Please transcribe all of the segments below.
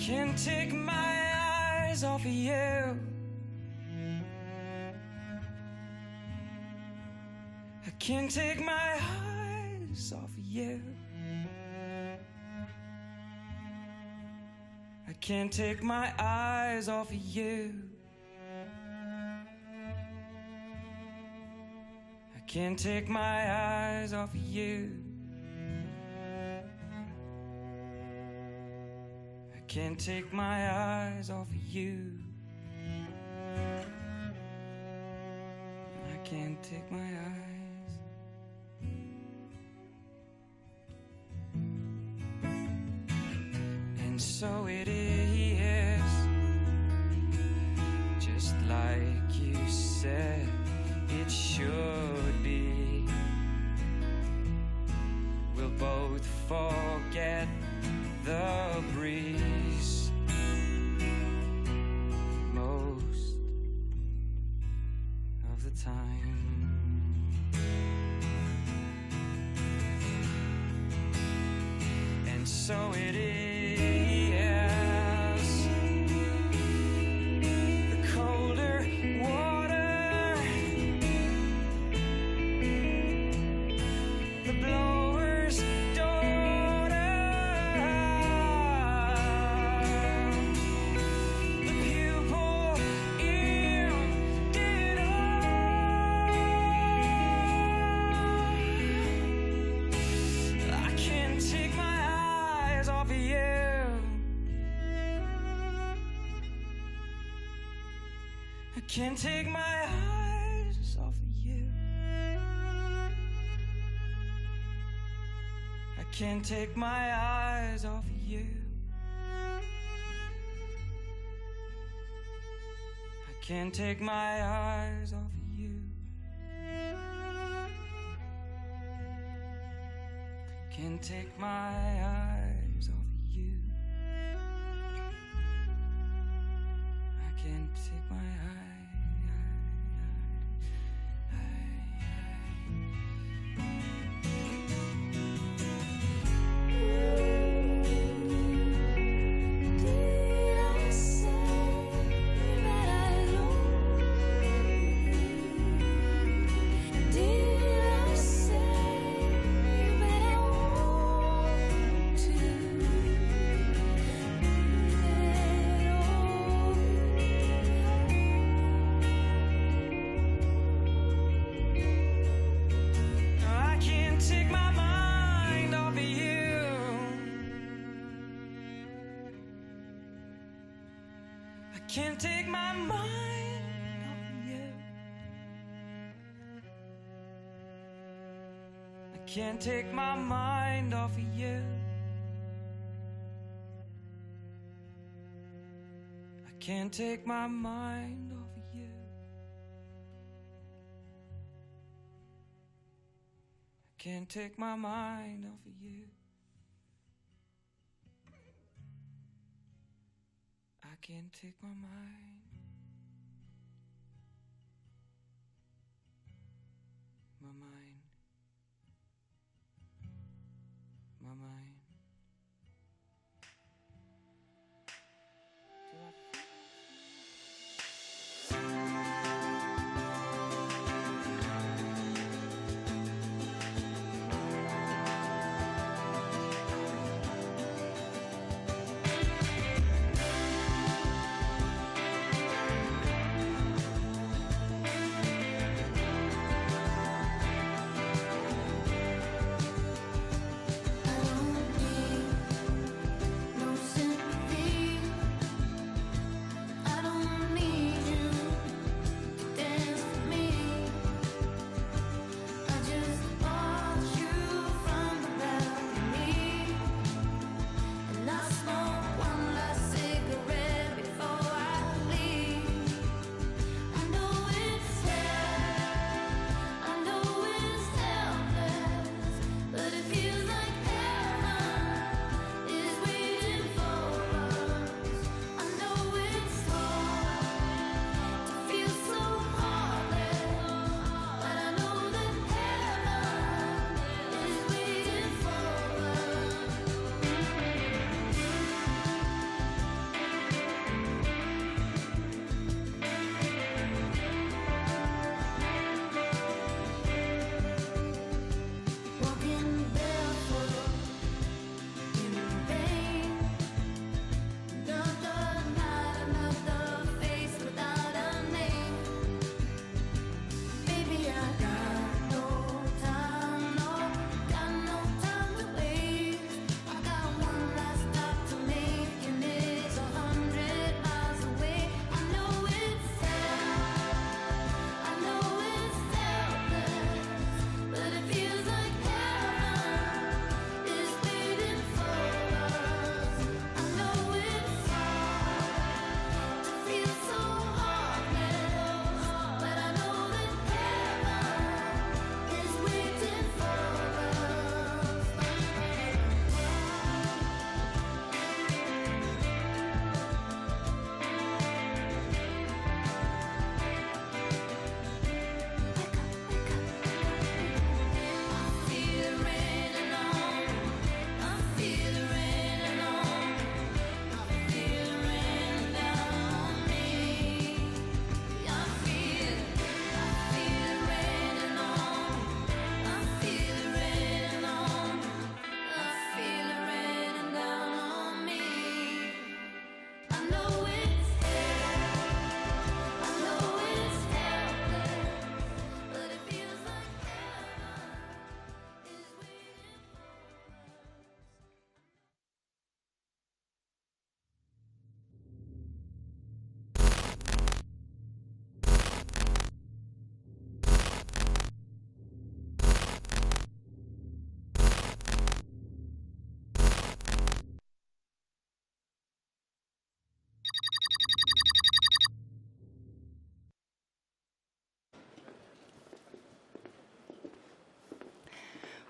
can't take my eyes off of you. I can't take my eyes off of you. I can't take my eyes off of you. I can't take my eyes off of you. I can't take my eyes off of you. I can't take my eyes. And so it is, just like you said it should be. We'll both forget the breeze most of the time. And so it is, the colder water, the blower's daughter, the pupil emptied all. I can't take my eyes off of you. I can't take my eyes off of you. I can't take my eyes off of you. I can't take my eyes off of you. Can't take my eyes off of you. I can't take my eyes. Did I say that I love you? Did I say that I want to? I can't take my mind off of you. I can't take my mind off of you. I can't take my mind off of you. I can't take my mind off of you. I can't take my mind off of you. I can't take my mind. My mind. My mind. Do I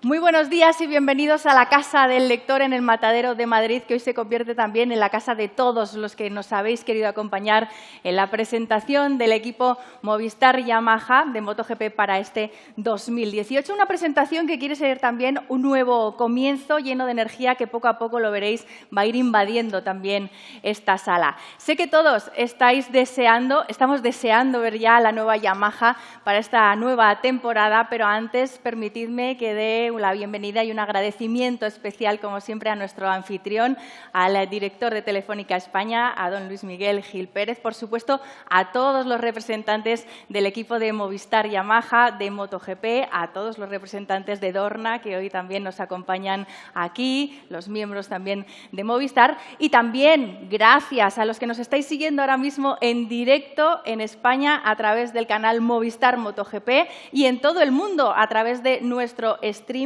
Muy buenos días y bienvenidos a la Casa del Lector en el Matadero de Madrid, que hoy se convierte también en la casa de todos los que nos habéis querido acompañar en la presentación del equipo Movistar Yamaha de MotoGP para este 2018. Una presentación que quiere ser también un nuevo comienzo lleno de energía que poco a poco, lo veréis, va a ir invadiendo también esta sala. Sé que todos estamos deseando ver ya la nueva Yamaha para esta nueva temporada, pero antes permitidme que dé la bienvenida y un agradecimiento especial, como siempre, a nuestro anfitrión, al director de Telefónica España, a don Luis Miguel Gil Pérez, por supuesto, a todos los representantes del equipo de Movistar Yamaha, de MotoGP, a todos los representantes de Dorna, que hoy también nos acompañan aquí, los miembros también de Movistar, y también gracias a los que nos estáis siguiendo ahora mismo en directo en España a través del canal Movistar MotoGP y en todo el mundo a través de nuestro streaming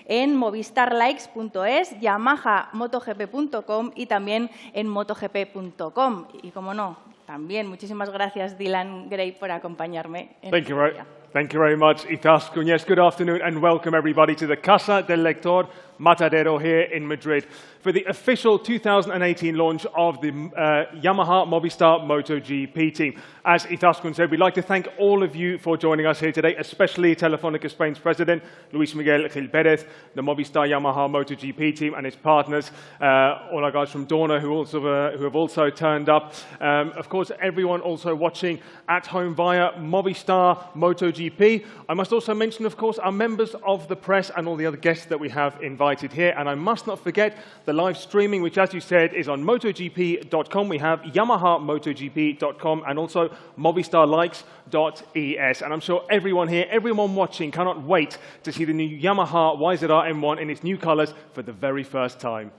en movistarlikes.es, yamahamotogp.com y también en motogp.com. Y como no, también muchísimas gracias, Dylan Gray, por acompañarme. Thank you very much, Izaskun. Yes, good afternoon and welcome everybody to the Casa del Lector Matadero here in Madrid for the official 2018 launch of the Yamaha Movistar MotoGP team. As Izaskun said, we'd like to thank all of you for joining us here today, especially Telefónica Spain's president, Luis Miguel Gil Pérez, the Movistar Yamaha MotoGP team and its partners, all our guys from Dorna who have also turned up. Of course, everyone also watching at home via Movistar MotoGP. I must also mention, of course, our members of the press and all the other guests that we have invited here. And I must not forget the live streaming, which, as you said, is on MotoGP.com. We have YamahaMotoGP.com and also MovistarLikes.es. And I'm sure everyone here, everyone watching, cannot wait to see the new Yamaha YZR M1 in its new colors for the very first time.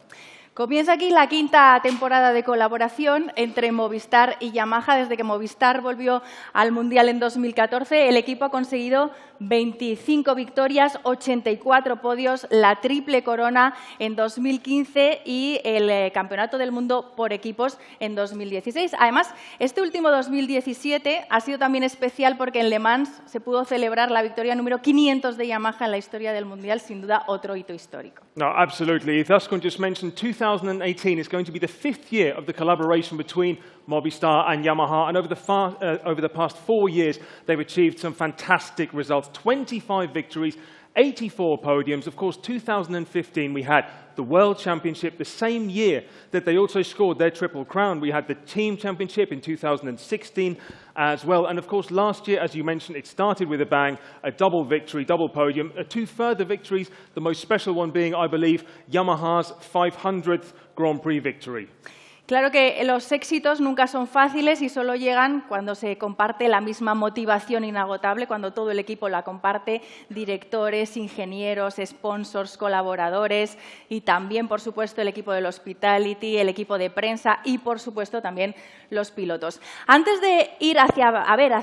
Comienza aquí la quinta temporada de colaboración entre Movistar y Yamaha. Desde que Movistar volvió al Mundial en 2014, el equipo ha conseguido 25 victorias, 84 podios, la triple corona en 2015 y el Campeonato del Mundo por equipos en 2016. Además, este último 2017 ha sido también especial porque en Le Mans se pudo celebrar la victoria número 500 de Yamaha en la historia del Mundial, sin duda otro hito histórico. No, absolutely. Izaskun just mentioned 2018 is going to be the 5th year of the collaboration between Movistar and Yamaha, and over the past 4 years, they've achieved some fantastic results. 25 victories, 84 podiums. Of course, 2015, we had the World Championship the same year that they also scored their Triple Crown. We had the Team Championship in 2016 as well. And of course, last year, as you mentioned, it started with a bang, a double victory, double podium, 2 further victories, the most special one being, I believe, Yamaha's 500th Grand Prix victory. Claro que los éxitos nunca son fáciles y solo llegan cuando se comparte la misma motivación inagotable, cuando todo el equipo la comparte, directores, ingenieros, sponsors, colaboradores y también, por supuesto, el equipo del hospitality, el equipo de prensa y, por supuesto, también los pilotos. Antes de ir hacia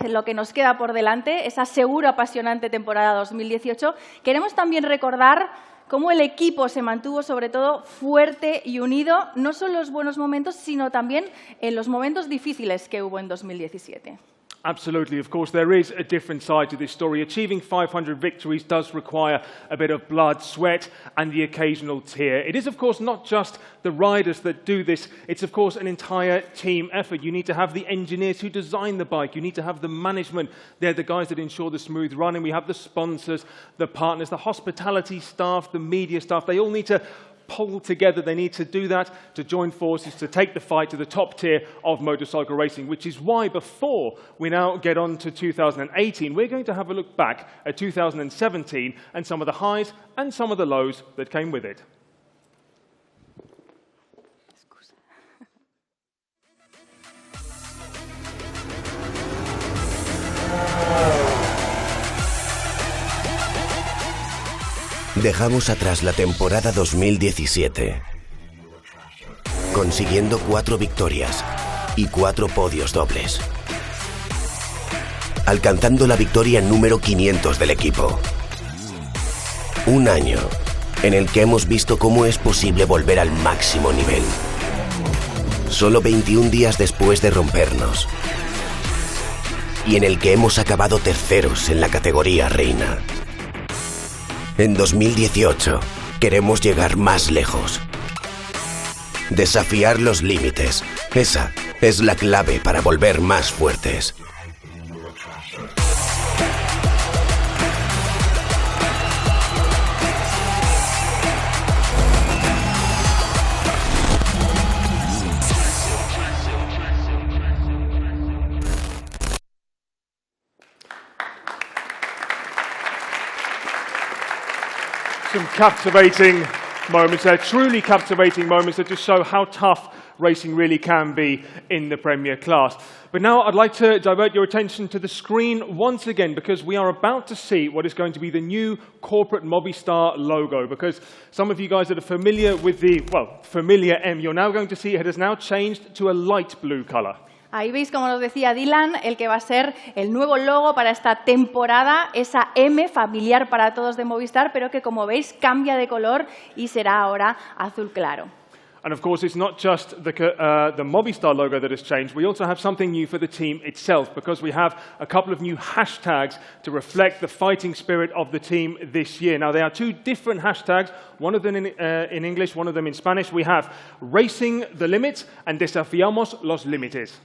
lo que nos queda por delante, esa segura apasionante temporada 2018, queremos también recordar cómo el equipo se mantuvo, sobre todo, fuerte y unido, no solo en los buenos momentos, sino también en los momentos difíciles que hubo en 2017. Absolutely. Of course, there is a different side to this story. Achieving 500 victories does require a bit of blood, sweat, and the occasional tear. It is, of course, not just the riders that do this. It's, of course, an entire team effort. You need to have the engineers who design the bike. You need to have the management. They're the guys that ensure the smooth running. We have the sponsors, the partners, the hospitality staff, the media staff. They all need to pull together. They need to do that to join forces to take the fight to the top tier of motorcycle racing, which is why before we now get on to 2018, we're going to have a look back at 2017 and some of the highs and some of the lows that came with it. Dejamos atrás la temporada 2017, consiguiendo 4 victorias y 4 podios dobles, alcanzando la victoria número 500 del equipo. Un año en el que hemos visto cómo es posible volver al máximo nivel. Solo 21 días después de rompernos, y en el que hemos acabado terceros en la categoría reina. En 2018 queremos llegar más lejos. Desafiar los límites. Esa es la clave para volver más fuertes. Some captivating moments there, truly captivating moments that just show how tough racing really can be in the Premier class. But now I'd like to divert your attention to the screen once again, because we are about to see what is going to be the new corporate Movistar logo. Because some of you guys that are familiar with the, well, familiar M, you're now going to see it has now changed to a light blue color. Ahí veis, como nos decía Dylan, el que va a ser el nuevo logo para esta temporada, esa M familiar para todos de Movistar, pero que, como veis, cambia de color y será ahora azul claro. And of course, it's not just the Movistar logo that has changed. We also have something new for the team itself, because we have a couple of new hashtags to reflect the fighting spirit of the team this year. Now, there are two different hashtags, one of them in English, one of them in Spanish. We have Racing the Limits and Desafiamos los Límites.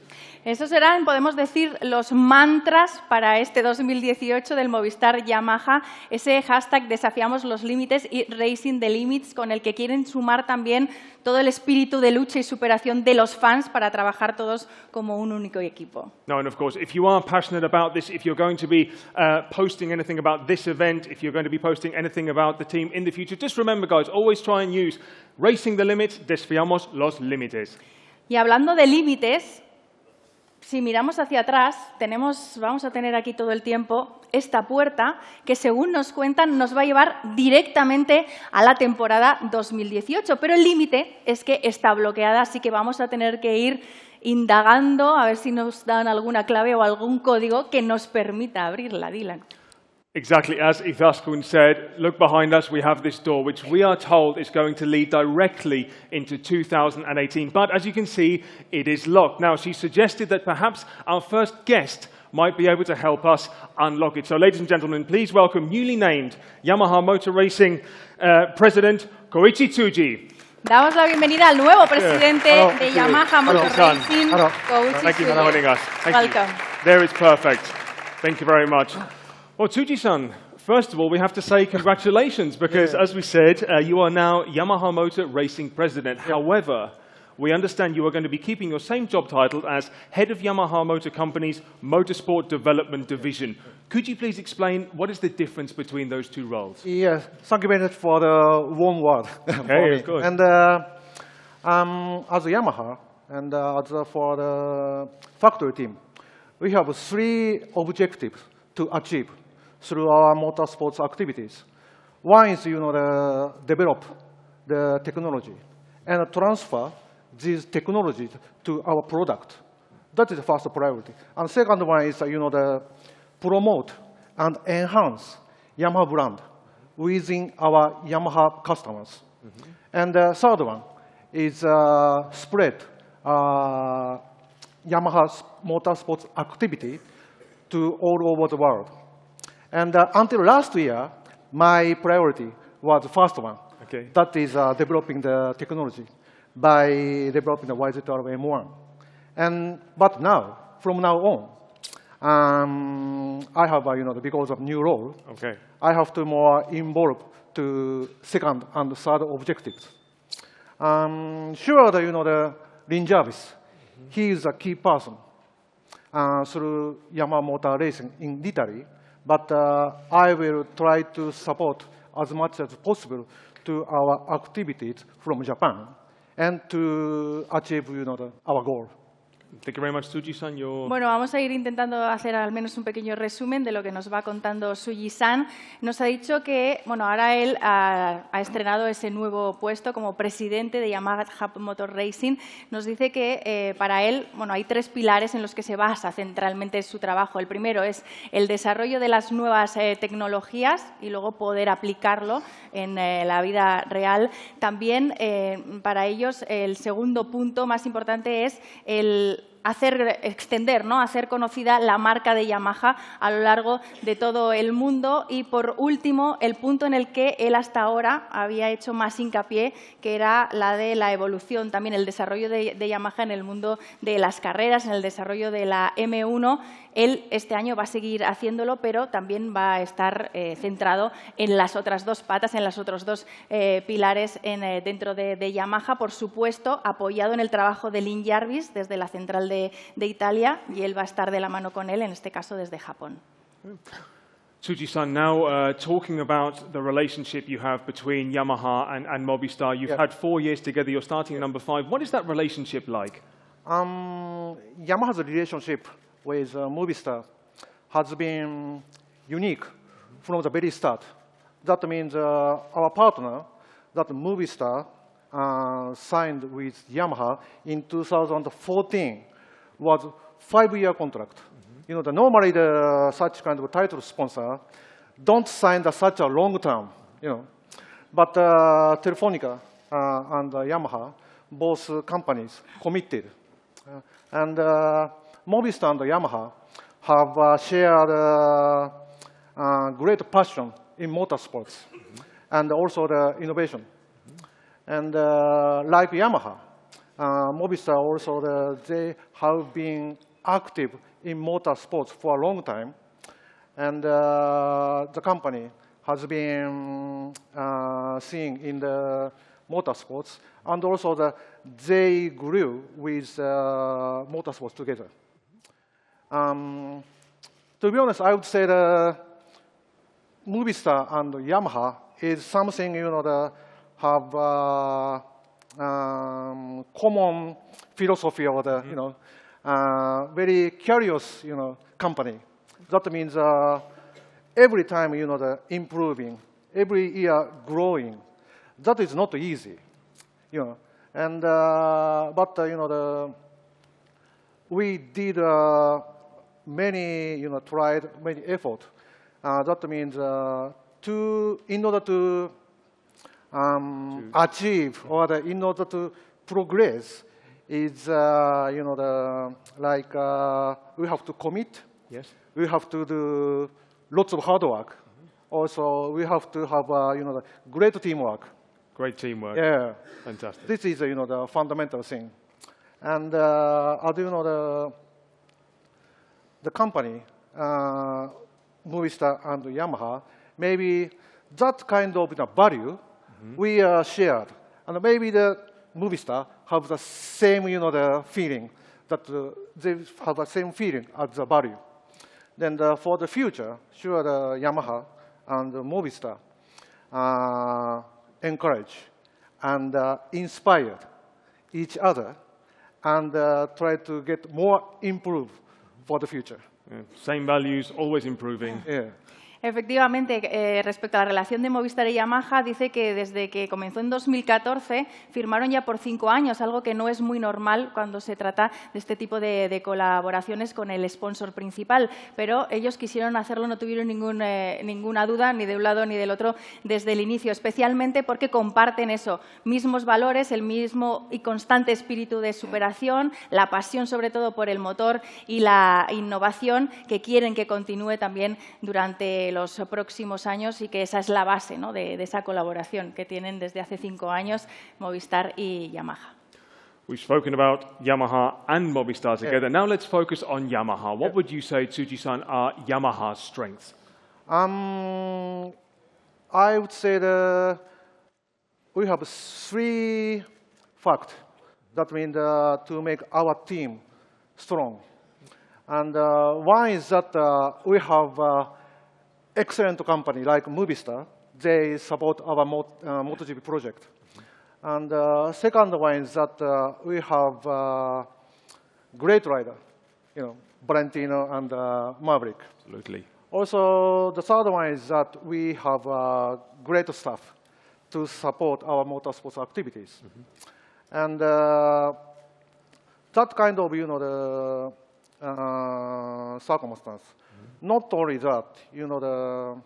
Esos serán, podemos decir, los mantras para este 2018 del Movistar Yamaha, ese hashtag Desafiamos los Límites y Racing the Limits, con el que quieren sumar también todo el espíritu de lucha y superación de los fans para trabajar todos como un único equipo. No, and of course, if you are passionate about this, if you're going to be posting anything about this event, if you're going to be posting anything about the team in the future, just remember, guys, always try and use Racing the Limits, Desafiamos los Límites. Y hablando de límites, si miramos hacia atrás, vamos a tener aquí todo el tiempo esta puerta que, según nos cuentan, nos va a llevar directamente a la temporada 2018. Pero el límite es que está bloqueada, así que vamos a tener que ir indagando a ver si nos dan alguna clave o algún código que nos permita abrirla, Dylan. Exactly, as Ithaskun said, look behind us, we have this door, which we are told is going to lead directly into 2018. But as you can see, it is locked. Now, she suggested that perhaps our first guest might be able to help us unlock it. So, ladies and gentlemen, please welcome newly named Yamaha Motor Racing President Koichi Tsuji. Damos la bienvenida al nuevo presidente de Yamaha Motor Racing, Koichi Thank you for joining us. Thank Welcome. you. There is perfect. Thank you very much. Well, Tsuji-san, first of all, we have to say congratulations, because, as we said, you are now Yamaha Motor Racing President. However, we understand you are going to be keeping your same job title as Head of Yamaha Motor Company's Motorsport Development Division. Could you please explain what is the difference between those two roles? Yes, thank you very much for the warm word. Okay, of course. And as a Yamaha and for the factory team, we have three objectives to achieve through our motorsports activities. One is, develop the technology and transfer these technologies to our product. That is the first priority. And second one is, the promote and enhance Yamaha brand within our Yamaha customers. Mm-hmm. And the third one is spread Yamaha's motorsports activity to all over the world. And until last year, my priority was the first one. Okay. That is developing the technology by developing the YZ12 M1. But now, from now on, I have, because of new role, Okay. I have to more involve to second and third objectives. Sure, the Lin Jarvis, he is a key person through Yamaha Motor Racing in Italy, but I will try to support as much as possible to our activities from Japan and to achieve, our goal. Thank you very much, Tsuji-san. Bueno, vamos a ir intentando hacer al menos un pequeño resumen de lo que nos va contando Tsuji-san. Nos ha dicho que, ahora él ha estrenado ese nuevo puesto como presidente de Yamaha Motor Racing. Nos dice que para él, hay tres pilares en los que se basa centralmente su trabajo. El primero es el desarrollo de las nuevas tecnologías y luego poder aplicarlo en la vida real. También para ellos el segundo punto más importante es el extender, ¿no? Hacer conocida la marca de Yamaha a lo largo de todo el mundo. Y por último, el punto en el que él hasta ahora había hecho más hincapié, que era la de la evolución, también el desarrollo de Yamaha en el mundo de las carreras, en el desarrollo de la M1. Él este año va a seguir haciéndolo, pero también va a estar centrado en las otras dos patas, en los otros dos pilares dentro de Yamaha, por supuesto, apoyado en el trabajo de Lynn Jarvis desde la central de Italia, y él va a estar de la mano con él, en este caso desde Japón. Tsuji-san, now talking about the relationship you have between Yamaha and Movistar. You've had 4 years together. You're starting at number 5. What is that relationship like? Yamaha's relationship with Movistar has been unique from the very start. That means our partner, that Movistar, signed with Yamaha in 2014 was 5-year contract. You know, normally such kind of title sponsor don't sign such a long term, you know. But Telefonica and Yamaha, both companies committed. And Movistar and Yamaha have shared great passion in motorsports and also the innovation. And like Yamaha, Movistar also, they have been active in motorsports for a long time. And the company has been seen in the motorsports. And also they grew with motorsports together. To be honest, I would say the Movistar and Yamaha is something, you know, that have common philosophy of the, you know, very curious, you know, company. That means every time, you know, the improving, every year growing. That is not easy, you know. And but you know, we did many, you know, tried many effort. That means in order to achieve or in order to progress is, you know, like we have to commit. Yes. We have to do lots of hard work. Also, we have to have, you know, great teamwork. Great teamwork. Yeah. Fantastic. This is, you know, the fundamental thing. And as you know, the company, Movistar and Yamaha, maybe that kind of, you know, value we shared. And maybe the Movistar have the same, you know, the feeling that they have the same feeling as the value. Then for the future, sure, the Yamaha and Movistar encourage and inspire each other and try to get more improved for the future. Yeah. Same values, always improving. Yeah. Efectivamente, respecto a la relación de Movistar y Yamaha, dice que desde que comenzó en 2014 firmaron ya por 5 años, algo que no es muy normal cuando se trata de este tipo de colaboraciones con el sponsor principal. Pero ellos quisieron hacerlo, no tuvieron ninguna duda, ni de un lado ni del otro, desde el inicio, especialmente porque comparten eso, mismos valores, el mismo y constante espíritu de superación, la pasión sobre todo por el motor y la innovación, que quieren que continúe también durante los próximos años, y que esa es la base, ¿no?, de esa colaboración que tienen desde hace 5 años Movistar y Yamaha. We've spoken about Yamaha and Movistar together. Now let's focus on Yamaha. What would you say, Tsuji-san, are Yamaha's strengths? I would say we have 3 facts that mean to make our team strong. And one is that we have excellent company like Movistar. They support our MotoGP project. And second one is that we have great rider, you know, Valentino and Maverick. Absolutely. Also, the third one is that we have great staff to support our motorsports activities. And that kind of, you know, the circumstance. Not only that, you know,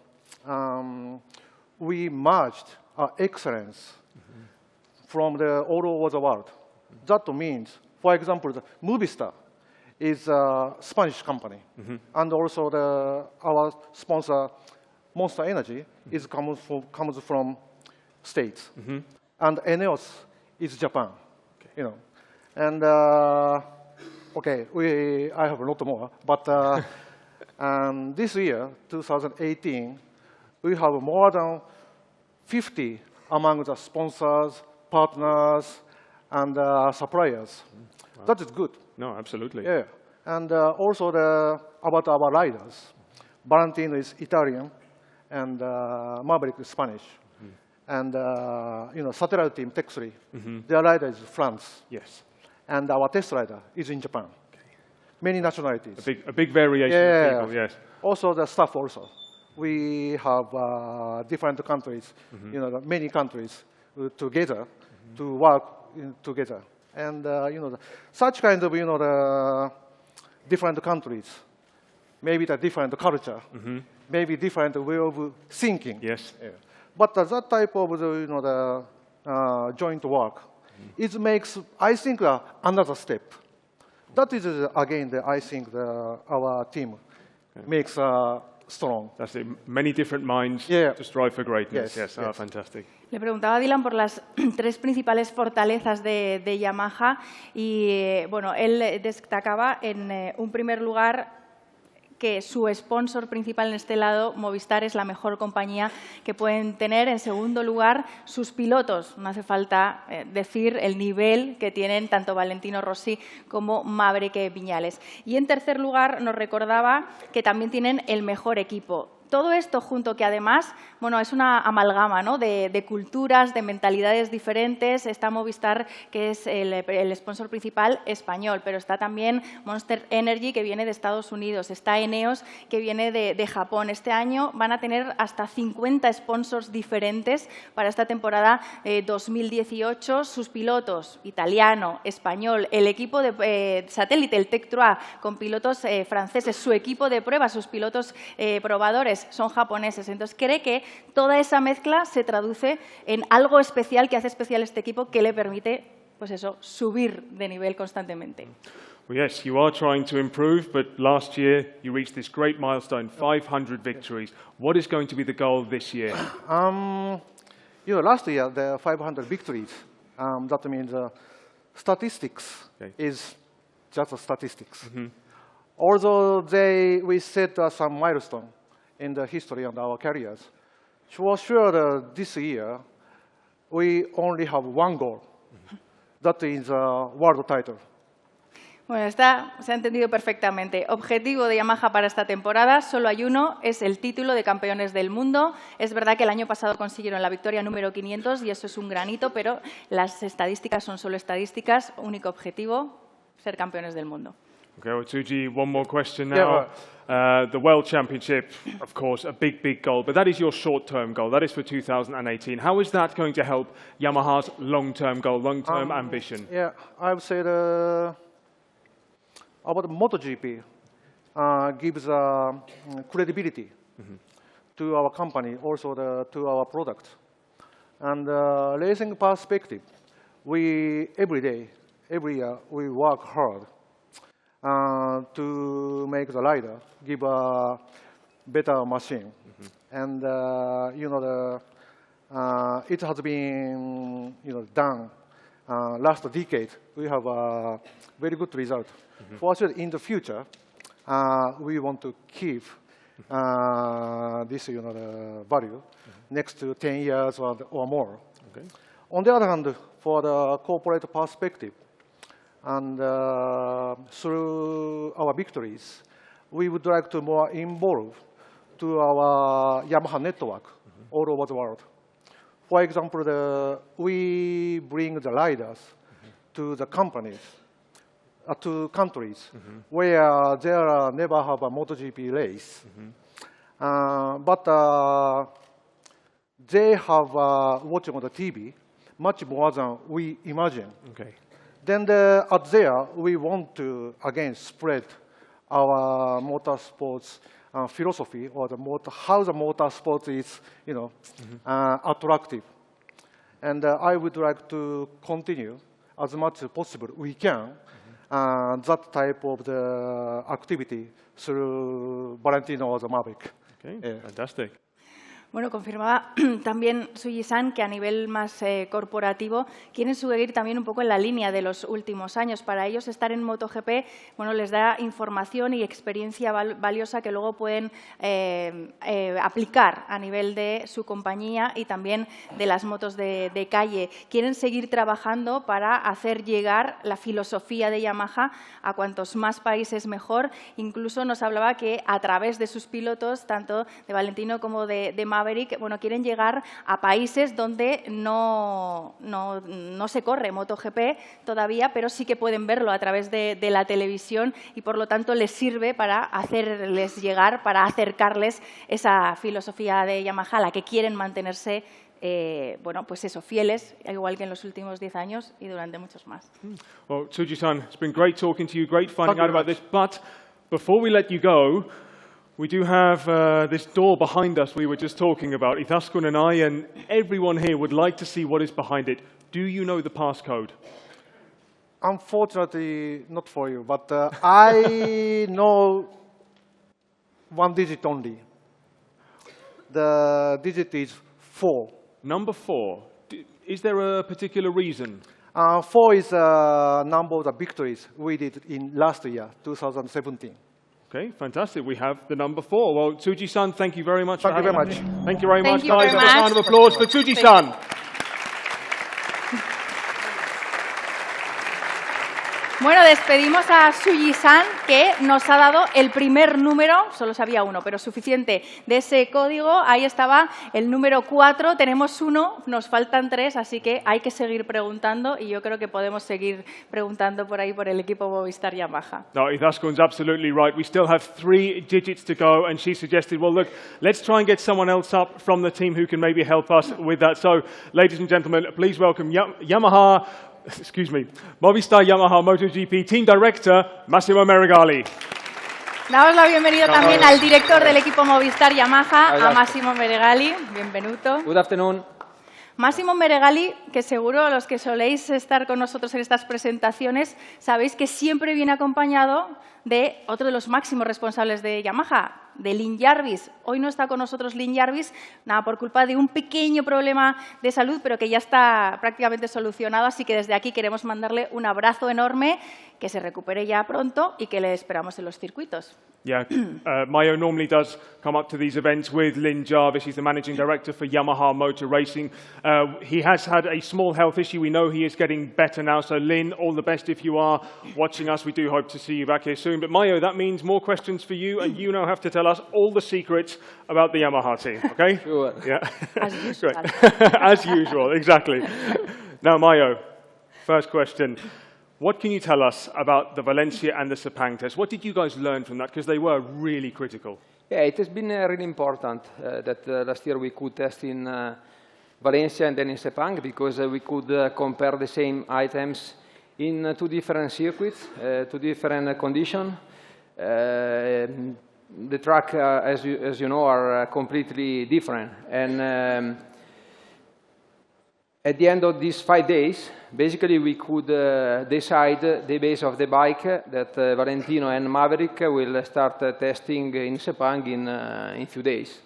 we merged our excellence from all over the world. That means, for example, the Movistar is a Spanish company. And also our sponsor, Monster Energy, comes from States. And Eneos is Japan. You know. And okay, I have a lot more, but this year, 2018, we have more than 50 among the sponsors, partners, and suppliers. Wow. That is good. No, absolutely. Yeah. And also about our riders. Valentino is Italian, and Maverick is Spanish. And satellite team, Tech3, their rider is France. Yes. And our test rider is in Japan. Many nationalities. A big variation of people, yes. Also the staff also. We have different countries, many countries together to work together. And such kind of the different countries, maybe the different culture, maybe different way of thinking. Yes. Yeah. But that type of the joint work, it makes, I think, another step. That is again, I think our team makes strong. That's it. Many different minds to strive for greatness. Yes. Oh, fantastic. Le preguntaba a Dylan por las tres principales fortalezas de Yamaha y bueno, él destacaba en un primer lugar que su sponsor principal en este lado, Movistar, es la mejor compañía que pueden tener. En segundo lugar, sus pilotos. No hace falta decir el nivel que tienen tanto Valentino Rossi como Maverick Viñales. Y en tercer lugar, nos recordaba que también tienen el mejor equipo. Todo esto junto que además, bueno, es una amalgama, ¿no?, de culturas, de mentalidades diferentes. Está Movistar, que es el sponsor principal español, pero está también Monster Energy, que viene de Estados Unidos. Está Eneos, que viene de Japón. Este año van a tener hasta 50 sponsors diferentes para esta temporada 2018. Sus pilotos, italiano, español, el equipo de satélite, el Tech3, con pilotos franceses, su equipo de pruebas, sus pilotos probadores, son japoneses. Entonces, cree que toda esa mezcla se traduce en algo especial que hace especial este equipo que le permite, pues eso, subir de nivel constantemente. Well, yes, you are trying to improve, but last year you reached this great milestone, 500 victories. What is going to be the goal this year? Last year, the 500 victories, that means statistics is just a statistics. Although we set some milestone in the history of our careers. For sure, this year, we only have one goal. That is a world title. Bueno, se ha entendido perfectamente. Objetivo de Yamaha para esta temporada, solo hay uno, es el título de campeones del mundo. Es verdad que el año pasado consiguieron la victoria número 500 y eso es un gran hito, pero las estadísticas son solo estadísticas. Único objetivo, ser campeones del mundo. Okay, well, Tsuji, one more question now. The World Championship, of course, a big goal, but that is your short-term goal. That is for 2018. How is that going to help Yamaha's long-term goal, long-term ambition? Yeah, I would say about MotoGP gives credibility to our company, also to our product. And racing perspective, every day, every year, we work hard to make the rider give a better machine. And it has been done last decade. We have a very good result. For sure, in the future, we want to keep this the value next to 10 years or more. Okay. On the other hand, for the corporate perspective, and through our victories, we would like to more involve to our Yamaha network all over the world. For example, we bring the riders to the companies, to countries where there never have a MotoGP race. But they have watching on the TV much more than we imagine. Okay. Then at there, we want to, again, spread our motorsports philosophy or how the motorsport is, attractive. And I would like to continue as much as possible we can that type of the activity through Valentino or the Maverick. Okay, Yeah. fantastic. Bueno, confirmaba también Tsuji-san que a nivel más corporativo quieren seguir también un poco en la línea de los últimos años. Para ellos estar en MotoGP, bueno, les da información y experiencia valiosa que luego pueden aplicar a nivel de su compañía y también de las motos de calle. Quieren seguir trabajando para hacer llegar la filosofía de Yamaha a cuantos más países mejor. Incluso nos hablaba que a través de sus pilotos, tanto de Valentino como de Maverick, bueno, quieren llegar a países donde no se corre MotoGP todavía, pero sí que pueden verlo a través de la televisión y, por lo tanto, les sirve para hacerles llegar, para acercarles esa filosofía de Yamaha a la que quieren mantenerse bueno, pues eso, fieles, igual que en los últimos 10 años y durante muchos más. Well, Tsuji-san, it's been great talking to you, great finding out about much. this, but before we let you go, we do have this door behind us we were just talking about. Izaskun and I and everyone here would like to see what is behind it. Do you know the passcode? Unfortunately, not for you, but I know one digit only. The digit is 4. Number 4. Is there a particular reason? 4 is a number of the victories we did in last year, 2017. Okay, fantastic. We have the number 4. Well, Tsuji-san, thank you very much. Thank you very much. Thank you very Thank much, you guys. very A round of much. applause for Tsuji-san. Bueno, despedimos a Tsuji-san, que nos ha dado el primer número, solo sabía uno, pero suficiente, de ese código. Ahí estaba el número 4, tenemos 1, nos faltan 3, así que hay que seguir preguntando y yo creo que podemos seguir preguntando por ahí por el equipo Movistar Yamaha. No, Izaskun's absolutely right. We still have 3 digits to go, and she suggested, well, look, let's try and get someone else up from the team who can maybe help us with that. So, ladies and gentlemen, please welcome Movistar Yamaha MotoGP Team Director, Massimo Meregali. Damos la bienvenida también al director del equipo Movistar Yamaha, a Massimo Meregali. Bienvenuto. Good afternoon. Massimo Meregali, que seguro los que soléis estar con nosotros en estas presentaciones sabéis que siempre viene acompañado de otro de los máximos responsables de Yamaha, de Lin Jarvis. Hoy no está con nosotros Lin Jarvis, nada, por culpa de un pequeño problema de salud, pero que ya está prácticamente solucionado, así que desde aquí queremos mandarle un abrazo enorme, que se recupere ya pronto y que le esperamos en los circuitos. Yeah, Mayo normally does come up to these events with Lin Jarvis. He's the managing director for Yamaha Motor Racing. He has had a small health issue. We know he is getting better now. So, Lin, all the best if you are watching us. We do hope to see you back here soon. But, Mayo, that means more questions for you, and you now have to tell us all the secrets about the Yamaha team, okay? Sure. Yeah. As usual. Great. As usual, exactly. Now, Mayo, first question. What can you tell us about the Valencia and the Sepang test? What did you guys learn from that? Because they were really critical. Yeah, it has been really important that last year we could test in Valencia and then in Sepang, because we could compare the same items in 2 different circuits, 2 different conditions. The track, as you know, are completely different. And at the end of these 5 days, basically we could decide the base of the bike that Valentino and Maverick will start testing in Sepang in few days.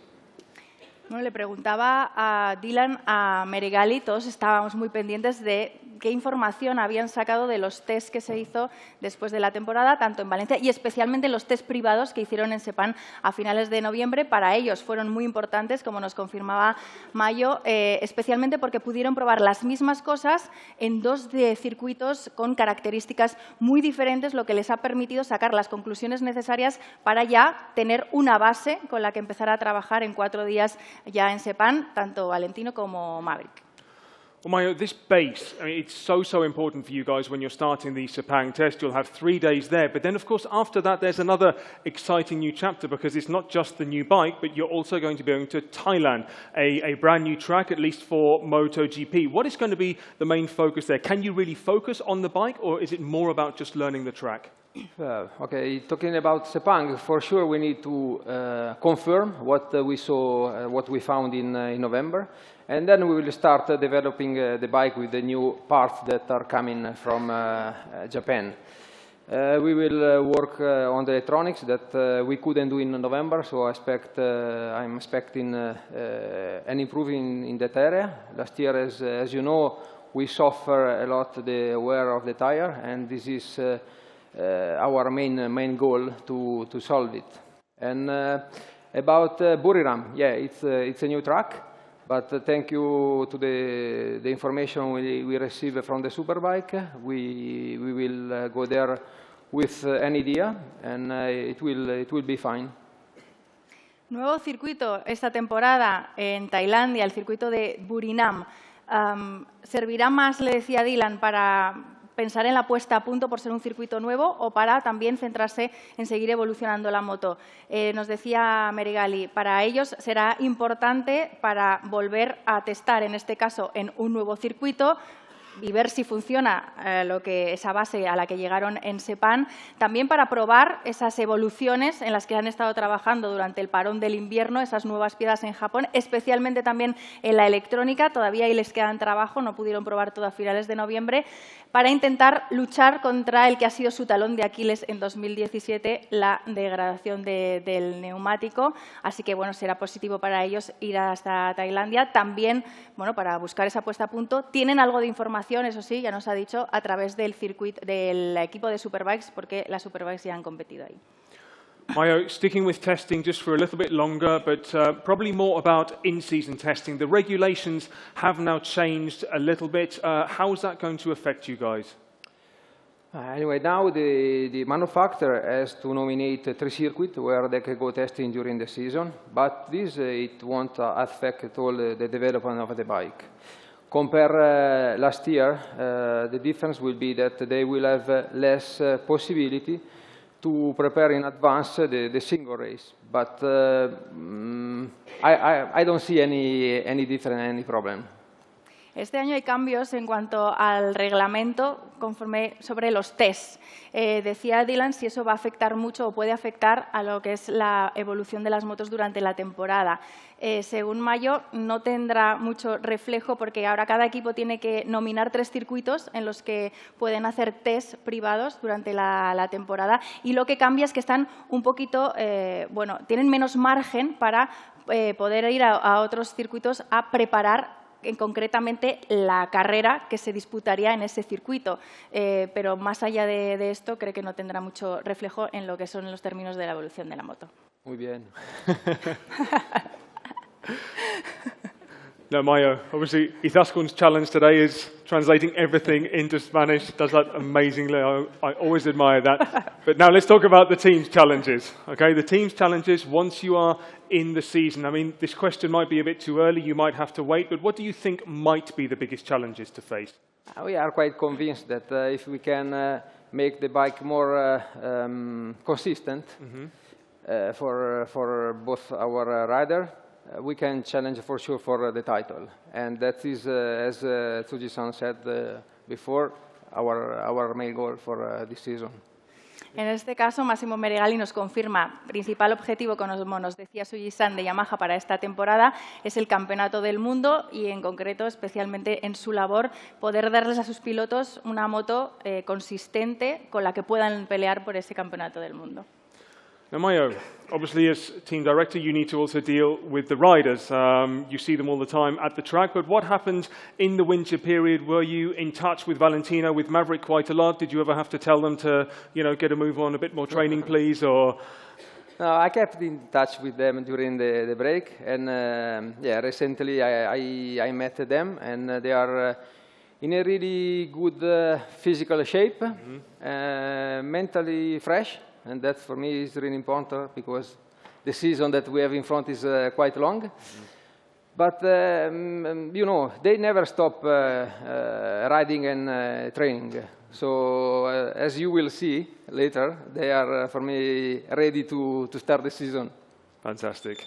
Bueno, le preguntaba a Dylan, a Meregali, todos estábamos muy pendientes de qué información habían sacado de los test que se hizo después de la temporada, tanto en Valencia y especialmente los test privados que hicieron en Sepang a finales de noviembre. Para ellos fueron muy importantes, como nos confirmaba Mayo, especialmente porque pudieron probar las mismas cosas en 2 circuitos con características muy diferentes, lo que les ha permitido sacar las conclusiones necesarias para ya tener una base con la que empezar a trabajar en 4 días ya en Sepang, tanto Valentino como Maverick. Well, Mayo, this base, I mean, it's so important for you guys when you're starting the Sepang test. You'll have 3 days there. But then, of course, after that, there's another exciting new chapter, because it's not just the new bike, but you're also going to be going to Thailand, a brand new track, at least for MotoGP. What is going to be the main focus there? Can you really focus on the bike, or is it more about just learning the track? Okay, talking about Sepang, for sure we need to confirm what we saw, what we found in November, and then we will start developing the bike with the new parts that are coming from Japan. We will work on the electronics that we couldn't do in November, so I'm expecting an improvement in that area. Last year, as you know, we suffer a lot the wear of the tire, and this is our main goal to solve it. And about Buriram, yeah, it's a new track. But thank you to the information we received from the Superbike. We will go there with an idea, and it will be fine. Nuevo circuito esta temporada en Tailandia, el circuito de Buriram. ¿Servirá más, le decía Dylan, para pensar en la puesta a punto por ser un circuito nuevo o para también centrarse en seguir evolucionando la moto? Nos decía Merigali, para ellos será importante para volver a testar, en este caso, en un nuevo circuito y ver si funciona esa base a la que llegaron en Sepang, también para probar esas evoluciones en las que han estado trabajando durante el parón del invierno, esas nuevas piezas en Japón, especialmente también en la electrónica. Todavía ahí les quedan trabajo, no pudieron probar todo a finales de noviembre, para intentar luchar contra el que ha sido su talón de Aquiles en 2017, la degradación del neumático. Así que, bueno, será positivo para ellos ir hasta Tailandia. También, bueno, para buscar esa puesta a punto, tienen algo de información, eso sí, ya nos ha dicho, a través del circuito del equipo de Superbikes, porque las Superbikes ya han competido ahí. Mayo, sticking with testing just for a little bit longer, but probably more about in-season testing. The regulations have now changed a little bit. How is that going to affect you guys? Anyway, now the manufacturer has to nominate 3 circuits where they can go testing during the season, but this it won't affect at all the development of the bike. Compare last year, the difference will be that they will have less possibility to prepare in advance the single race, but I don't see any difference, any problem. Este año hay cambios en cuanto al reglamento conforme sobre los tests. Decía Dylan si eso va a afectar mucho o puede afectar a lo que es la evolución de las motos durante la temporada. Según Mayo, no tendrá mucho reflejo porque ahora cada equipo tiene que nominar 3 circuitos en los que pueden hacer test privados durante la temporada, y lo que cambia es que están un poquito, bueno, tienen menos margen para poder ir a otros circuitos a preparar concretamente la carrera que se disputaría en ese circuito. Pero más allá de esto, creo que no tendrá mucho reflejo en lo que son los términos de la evolución de la moto. Muy bien. No, Mayo, obviously, Izaskun's challenge today is translating everything into Spanish. Does that amazingly. I always admire that. But now let's talk about the team's challenges. Okay, the team's challenges once you are in the season. I mean, this question might be a bit too early. You might have to wait. But what do you think might be the biggest challenges to face? We are quite convinced that if we can make the bike more consistent for both our rider, we can challenge for sure for the title, and that is, as Tsuji-san said before, our main goal for this season. En este caso, Massimo Merigali nos confirma, principal objetivo, como nos decía Tsuji-san, de Yamaha para esta temporada es el Campeonato del Mundo y, en concreto, especialmente en su labor, poder darles a sus pilotos una moto consistente con la que puedan pelear por ese Campeonato del Mundo. Now, Mayo, obviously as team director, you need to also deal with the riders. You see them all the time at the track, but what happened in the winter period? Were you in touch with Valentino, with Maverick quite a lot? Did you ever have to tell them to, you know, get a move on, a bit more training, please, or? No, I kept in touch with them during the break, and yeah, recently I met them, and they are in a really good physical shape, mentally fresh. And that, for me, is really important because the season that we have in front is quite long. But, you know, they never stop riding and training. So, as you will see later, they are, for me, ready to start the season. Fantastic.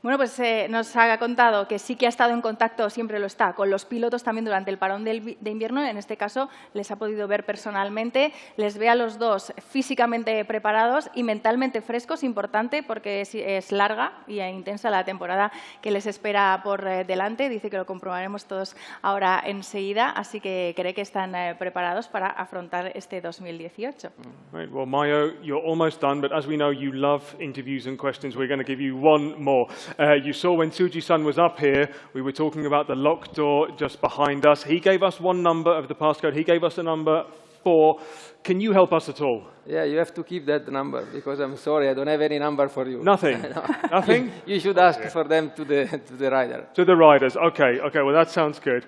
Bueno, pues nos ha contado que sí que ha estado en contacto, siempre lo está, con los pilotos también durante el parón de invierno. En este caso, les ha podido ver personalmente. Les ve a los dos físicamente preparados y mentalmente frescos, importante porque es larga y intensa la temporada que les espera por delante. Dice que lo comprobaremos todos ahora enseguida, así que cree que están preparados para afrontar este 2018. Right, well, Mayo, you're almost done, but as we know you love interviews and questions, we're going to give you one more. You saw when Tsuji-san was up here, we were talking about the lock door just behind us. He gave us one number of the passcode. He gave us a number 4. Can you help us at all? Yeah, you have to keep that number, because I'm sorry, I don't have any number for you. Nothing? No. Nothing? You should ask for them to the rider. To the riders. Okay, well, that sounds good.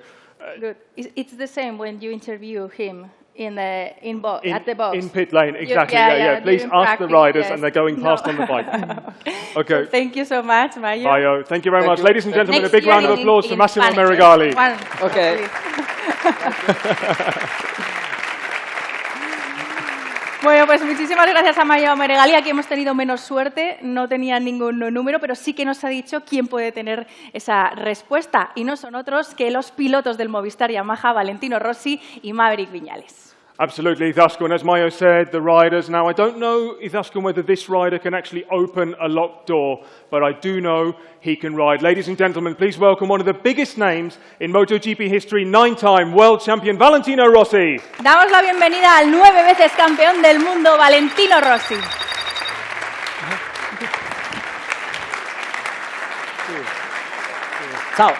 Good. It's the same when you interview him at the box. In pit lane, exactly. Yeah. Please ask the riders, and they're going past on the bike. Okay. So thank you so much, Mayo. Mayo, thank you very much. you. Ladies and gentlemen, Next a big year round of in- applause for in Massimo Spanish. Meregali. Okay. Bueno, pues muchísimas gracias a Mayo Meregali. Aquí hemos tenido menos suerte, no tenía ningún número, pero sí que nos ha dicho quién puede tener esa respuesta. Y no son otros que los pilotos del Movistar Yamaha, Valentino Rossi y Maverick Viñales. Absolutely, Izaskun. As Mayo said, the riders. Now, I don't know, Izaskun, whether this rider can actually open a locked door, but I do know he can ride. Ladies and gentlemen, please welcome one of the biggest names in MotoGP history, 9-time world champion Valentino Rossi. Damos la bienvenida al 9 veces campeón del mundo, Valentino Rossi. Ciao.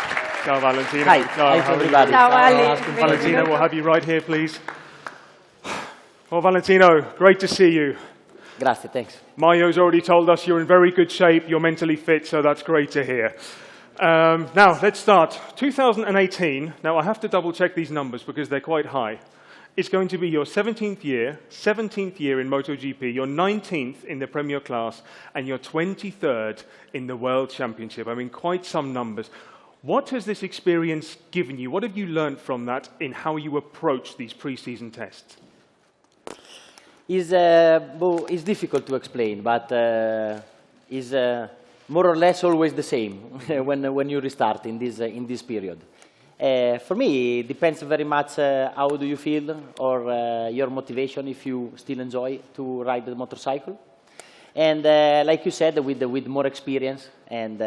Ciao, Valentino. Hi. Ciao, Hi, how are you? everybody. Ciao, Vale. Valentino, we'll have you right here, please. Well, Valentino, great to see you. Grazie, thanks. Mayo's already told us you're in very good shape, you're mentally fit, so that's great to hear. Now, let's start. 2018, now I have to double-check these numbers because they're quite high. It's going to be your 17th year in MotoGP, your 19th in the Premier Class, and your 23rd in the World Championship. I mean, quite some numbers. What has this experience given you? What have you learned from that in how you approach these pre-season tests? It's difficult to explain, but is more or less always the same when you restart in this period. For me, it depends very much how do you feel or your motivation if you still enjoy to ride the motorcycle. And like you said, with more experience and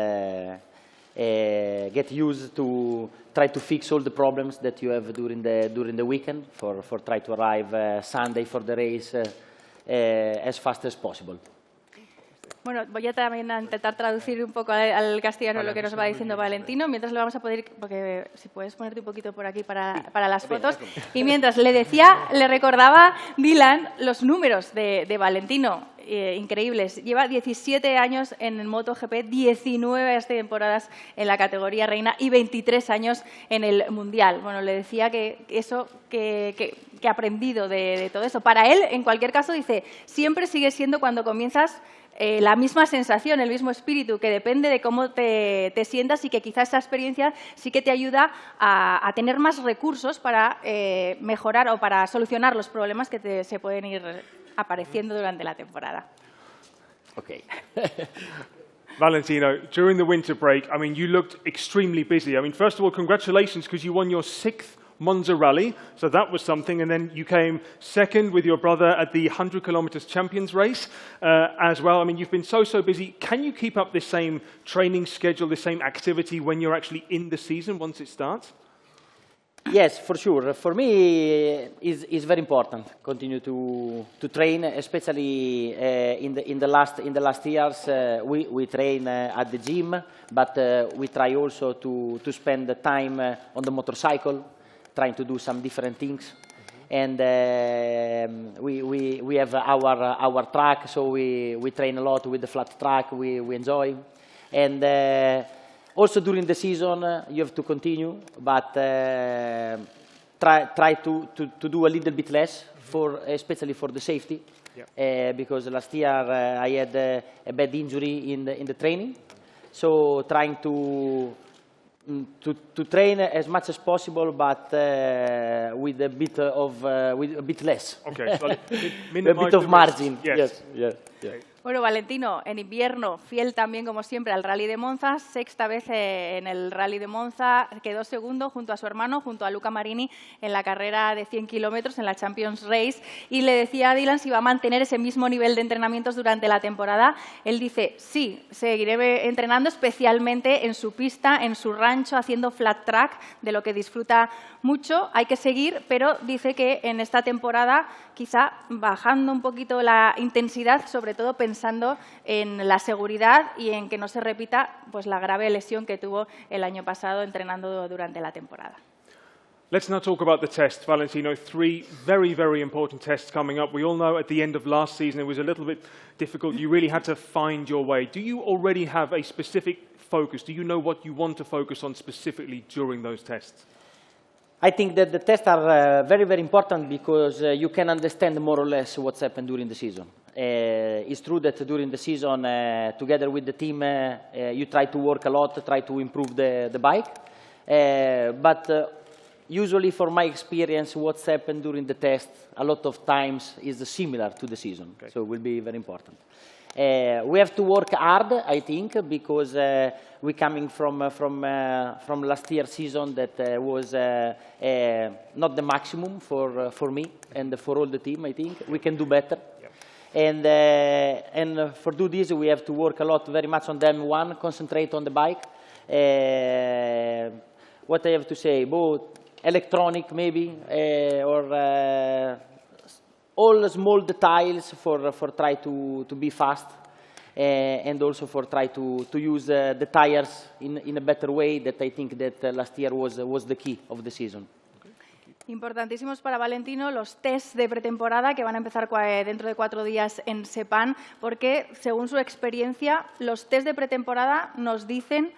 get used to try to fix all the problems that you have during the weekend for try to arrive Sunday for the race as fast as possible. Bueno, voy a también a intentar traducir un poco al castellano lo que nos va diciendo Valentino, mientras le vamos a poder, porque si puedes ponerte un poquito por aquí para las fotos, y mientras le recordaba Dylan los números de Valentino, increíbles. Lleva 17 años en el MotoGP, 19 temporadas en la categoría reina y 23 años en el Mundial. Bueno, le decía que ha aprendido de todo eso. Para él, en cualquier caso, dice, siempre sigue siendo cuando comienzas la misma sensación, el mismo espíritu, que depende de cómo te sientas y que quizás esa experiencia sí que te ayuda a tener más recursos para mejorar o para solucionar los problemas que se pueden ir apareciendo durante la temporada. Okay. Valentino, during the winter break, I mean, you looked extremely busy. I mean, first of all, congratulations, because you won your 6th Monza Rally, so that was something, and then you came second with your brother at the 100 kilometers Champions Race as well. I mean, you've been so busy. Can you keep up this same training schedule, this same activity when you're actually in the season once it starts? Yes, for sure. For me, it's very important continue to train, especially in the last years. We train at the gym, but we try also to spend the time on the motorcycle, trying to do some different things. And we have our track, so we train a lot with the flat track. We enjoy, and also during the season you have to continue, but try to do a little bit less especially for the safety. Yeah. Because last year I had a bad injury in the training, so trying to train as much as possible, but with a bit less. Okay, so a bit of margin. Yes. Yeah. Bueno, Valentino, en invierno, fiel también, como siempre, al Rally de Monza, sexta vez en el Rally de Monza, quedó segundo junto a su hermano, junto a Luca Marini, en la carrera de 100 kilómetros, en la Champions Race, y le decía a Dylan si va a mantener ese mismo nivel de entrenamientos durante la temporada. Él dice, sí, seguiré entrenando, especialmente en su pista, en su rancho, haciendo flat track, de lo que disfruta mucho. Hay que seguir, pero dice que en esta temporada, quizá bajando un poquito la intensidad, sobre todo pensando en la seguridad y en que no se repita pues, la grave lesión que tuvo el año pasado entrenando durante la temporada. Let's now talk about the test, Valentino. 3 very, very important tests coming up. We all know at the end of last season it was a little bit difficult. You really had to find your way. Do you already have a specific focus? Do you know what you want to focus on specifically during those tests? I think that the tests are very, very important because you can understand more or less what's happened during the season. It's true that during the season, together with the team, you try to work a lot, try to improve the bike. But usually, for my experience, what's happened during the test, a lot of times is similar to the season. Okay. So it will be very important. We have to work hard, I think, because we're coming from last year's season that was not the maximum for me and for all the team. I think we can do better. Yeah. And for do this, we have to work a lot, very much on the M1, concentrate on the bike. What I have to say, both electronic maybe, or all small details for try to be fast, and also for try to use the tires in a better way. That I think that last year was the key of the season. Importantísimos para Valentino los test de pretemporada que van a empezar dentro de 4 días en Sepang, porque según su experiencia, los test de pretemporada nos dicen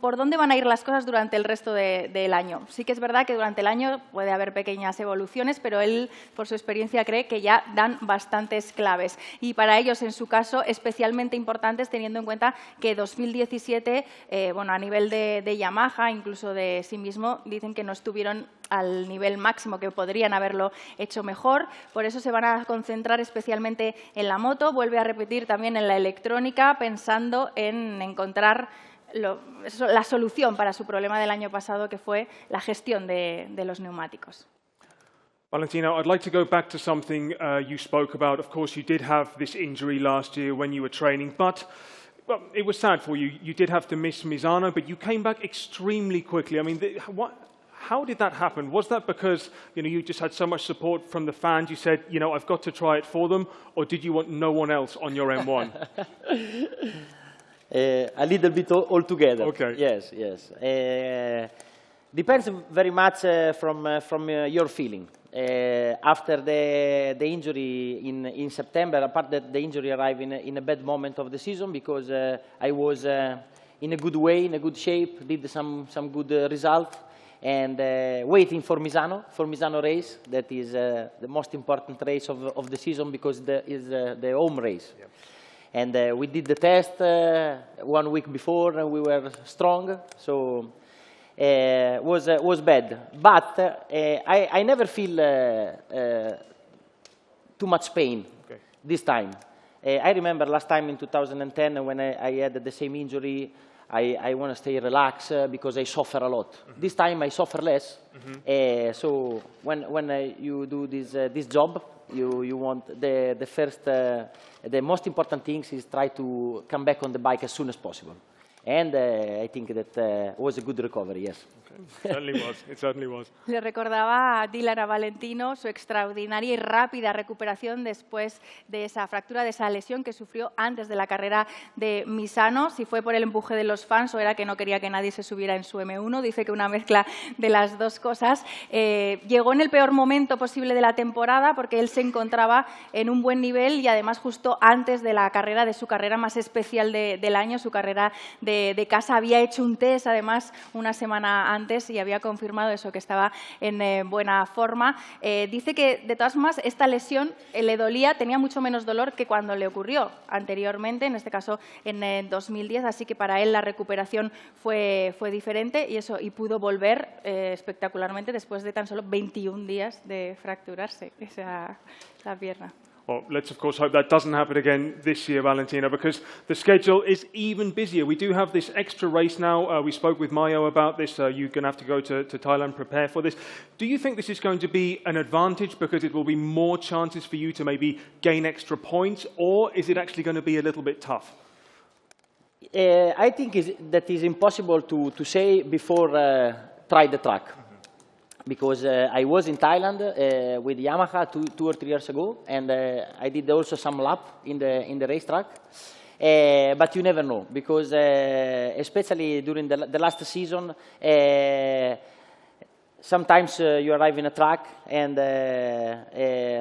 por dónde van a ir las cosas durante el resto del año. Sí que es verdad que durante el año puede haber pequeñas evoluciones, pero él, por su experiencia, cree que ya dan bastantes claves. Y para ellos, en su caso, especialmente importantes, teniendo en cuenta que 2017, bueno, a nivel de Yamaha, incluso de sí mismo, dicen que no estuvieron al nivel máximo, que podrían haberlo hecho mejor. Por eso se van a concentrar especialmente en la moto. Vuelve a repetir también en la electrónica, pensando en encontrar la solución para su problema del año pasado, que fue la gestión de los neumáticos. Valentino, I'd like to go back to something you spoke about. Of course, you did have this injury last year when you were training, but well, it was sad for you. You did have to miss Misano, but you came back extremely quickly. I mean, how did that happen? Was that because you just had so much support from the fans? You said, I've got to try it for them, or did you want no one else on your M1? A little bit altogether. Okay. Yes, yes. Depends very much from your feeling. After the injury in September, apart that the injury arrived in a bad moment of the season, because I was in a good way, in a good shape, did some good result, and waiting for Misano race. That is the most important race of the season, because is the home race. Yep. And we did the test 1 week before, and we were strong, so was bad. But I never feel too much pain this time. I remember last time in 2010 when I had the same injury. I want to stay relaxed because I suffer a lot. Mm-hmm. This time I suffer less. Mm-hmm. So when you do this job, you want the most important things is try to come back on the bike as soon as possible. And I think that was a good recovery, yes. Okay. It certainly was. Le recordaba a Dylan, a Valentino, su extraordinaria y rápida recuperación después de esa fractura, de esa lesión que sufrió antes de la carrera de Misano. Si fue por el empuje de los fans o era que no quería que nadie se subiera en su M1, dice que una mezcla de las dos cosas. Llegó en el peor momento posible de la temporada, porque él se encontraba en un buen nivel y además justo antes de la carrera, de su carrera más especial del año, su carrera de casa. Había hecho un test además una semana antes y había confirmado eso, que estaba en buena forma. Dice que de todas formas esta lesión le dolía, tenía mucho menos dolor que cuando le ocurrió anteriormente, en este caso en 2010, así que para él la recuperación fue diferente y pudo volver espectacularmente después de tan solo 21 días de fracturarse la pierna. Well, let's of course hope that doesn't happen again this year, Valentino, because the schedule is even busier. We do have this extra race now. We spoke with Mayo about this. You're going to have to go to Thailand, prepare for this. Do you think this is going to be an advantage because it will be more chances for you to maybe gain extra points, or is it actually going to be a little bit tough? I think that is impossible to say before try the track. Because I was in Thailand with Yamaha two or 3 years ago, and I did also some lap in the racetrack. But you never know, because especially during the last season, sometimes you arrive in a track, and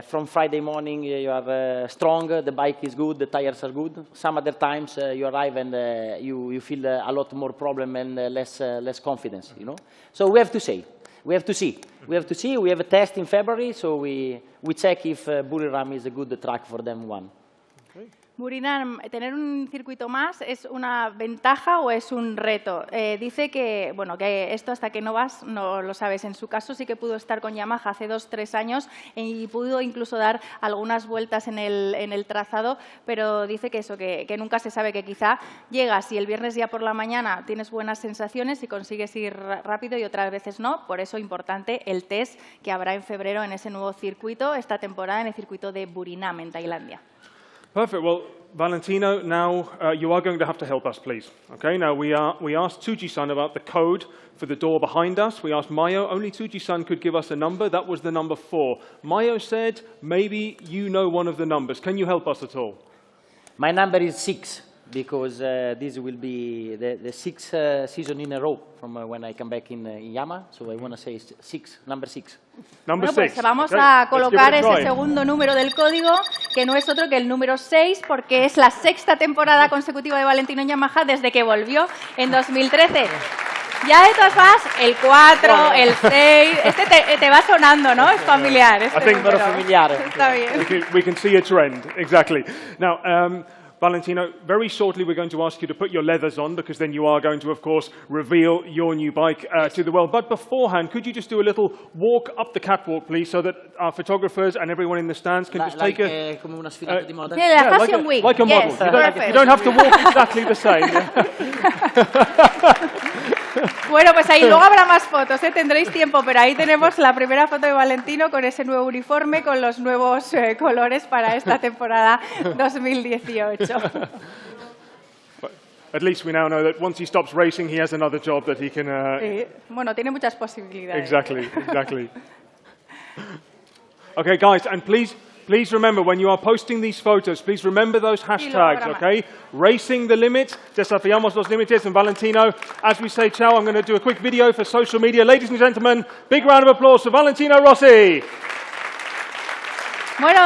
from Friday morning you are strong, the bike is good, the tires are good. Some other times you arrive and you feel a lot more problem and less confidence, you know. So we have to say. We have to see. We have to see. We have a test in February, so we check if Buriram is a good track for them one. Buriram, ¿tener un circuito más es una ventaja o es un reto? Dice que, bueno, que esto hasta que no vas no lo sabes. En su caso sí que pudo estar con Yamaha hace 2-3 años y pudo incluso dar algunas vueltas en el trazado, pero dice que eso, que nunca se sabe, que quizá llegas y el viernes ya por la mañana tienes buenas sensaciones y consigues ir rápido y otras veces no. Por eso importante el test que habrá en febrero en ese nuevo circuito, esta temporada en el circuito de Buriram, en Tailandia. Perfect. Well, Valentino, now you are going to have to help us, please. Okay. Now we asked Tsuji-san about the code for the door behind us. We asked Mayo. Only Tsuji-san could give us a number. That was the number 4. Mayo said maybe you know one of the numbers. Can you help us at all? My number is 6, because this will be the 6th season in a row from when I come back in Yamaha. So I want to say 6, number 6. Number Bueno, 6. pues vamos Okay, a let's give colocar it a ese try. segundo número del código, que no es otro que el número 6, porque es la 6ª temporada consecutiva de Valentino en Yamaha desde que volvió en 2013. Ya de todas formas, el 4, el 6, este te va sonando, ¿no? Es familiar. Este I think número. familiar. Está bien. We can see a trend, exactly. Now, Valentino, very shortly we're going to ask you to put your leathers on, because then you are going to, of course, reveal your new bike to the world. But beforehand, could you just do a little walk up the catwalk, please, so that our photographers and everyone in the stands can just take a... Come una sfilata di moda. Yeah, la like Fashion a, Week. like a model. Yes, You perfect. don't have to walk exactly the same. Bueno, pues ahí luego habrá más fotos, ¿eh? Tendréis tiempo, pero ahí tenemos la primera foto de Valentino con ese nuevo uniforme, con los nuevos colores para esta temporada 2018. At least we now know that once he stops racing, he has another job that he can... Bueno, tiene muchas posibilidades. Exactly, exactly. Okay, guys, and please remember, when you are posting these photos, please remember those hashtags, okay? Racing the limit, desafiamos los límites, and Valentino, as we say ciao, I'm going to do a quick video for social media. Ladies and gentlemen, big round of applause for Valentino Rossi. Bueno,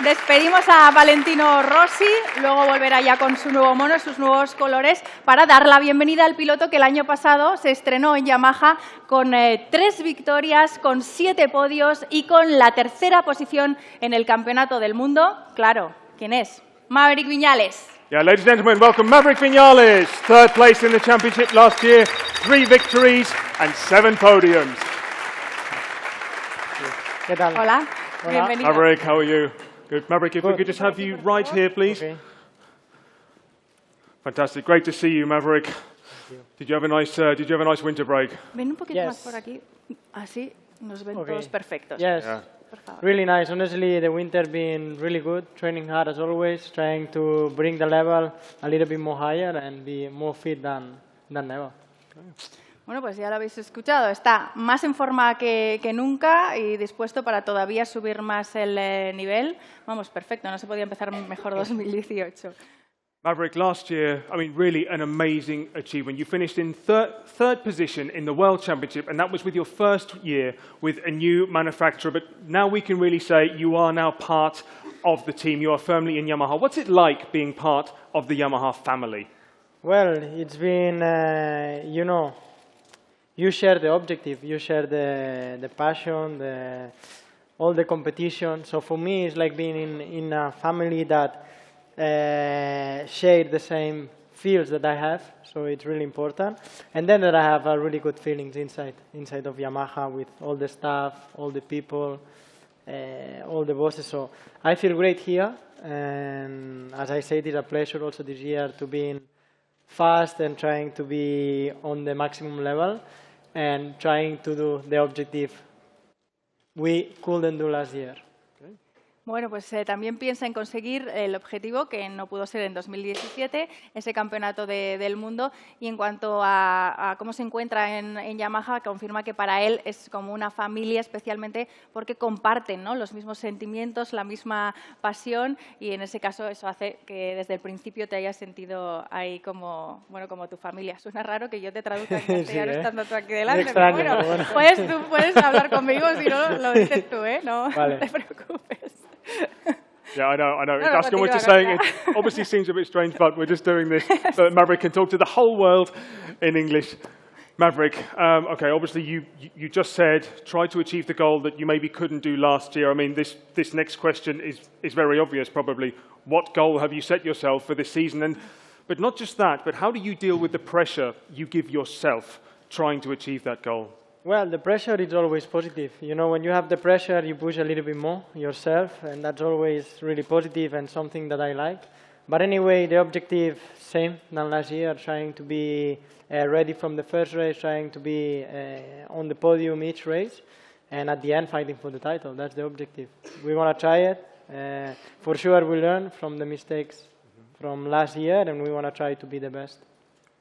despedimos a Valentino Rossi, luego volverá ya con su nuevo mono, sus nuevos colores, para dar la bienvenida al piloto que el año pasado se estrenó en Yamaha con 3 victorias, con 7 podios y con la 3ª posición en el Campeonato del Mundo. Claro, ¿quién es? Maverick Viñales. Yeah, ladies and gentlemen, welcome Maverick Viñales, 3rd place in the championship last year, 3 victories and 7 podiums. ¿Qué tal? Hola, Hola. bienvenido. Maverick, how are you? Good. Maverick, if we Good. could just have you right here, please. Okay. Fantastic. Great to see you, Maverick. Did you have a nice winter break? Ven un poquito Yes. más por aquí, así nos ven Okay. todos perfectos. Yes. Yeah. Por favor. Really nice. Honestly, the winter been really good. Training hard as always, trying to bring the level a little bit more higher and be more fit than ever. Bueno, pues ya lo habéis escuchado. Está más en forma que nunca y dispuesto para todavía subir más el nivel. Vamos, perfecto. No se podía empezar mejor 2018. Maverick, last year, I mean, really an amazing achievement. You finished in third position in the World Championship, and that was with your first year with a new manufacturer. But now we can really say you are now part of the team. You are firmly in Yamaha. What's it like being part of the Yamaha family? Well, it's been, you know, you share the objective, you share the passion, all the competition. So for me, it's like being in a family that share the same feels that I have. So it's really important. And then that I have really good feelings inside of Yamaha with all the staff, all the people. all the bosses. So I feel great here, and as I said, it's a pleasure also this year to be fast and trying to be on the maximum level and trying to do the objective we couldn't do last year. Bueno, pues también piensa en conseguir el objetivo que no pudo ser en 2017, ese campeonato del mundo. Y en cuanto a cómo se encuentra en Yamaha, confirma que para él es como una familia, especialmente porque comparten, ¿no?, los mismos sentimientos, la misma pasión. Y en ese caso eso hace que desde el principio te hayas sentido ahí como, bueno, como tu familia. Suena raro que yo te traduzca en castellano estando tú aquí delante, extraño, pero bueno, bueno. tú puedes hablar conmigo, si no lo dices tú, ¿eh? No, Vale. no te preocupes. Yeah, I know. No, Itasco, what continúa, you're saying, continúa. it obviously seems a bit strange, but we're just doing this so that Maverick can talk to the whole world in English. Maverick, okay, obviously you just said try to achieve the goal that you maybe couldn't do last year. I mean, this next question is very obvious, probably. What goal have you set yourself for this season? But not just that, but how do you deal with the pressure you give yourself trying to achieve that goal? Well, the pressure is always positive. You know, when you have the pressure, you push a little bit more yourself, and that's always really positive and something that I like. But anyway, the objective, same than last year, trying to be ready from the first race, trying to be on the podium each race, and at the end fighting for the title. That's the objective. We want to try it. For sure, we learn from the mistakes from last year, and we want to try to be the best.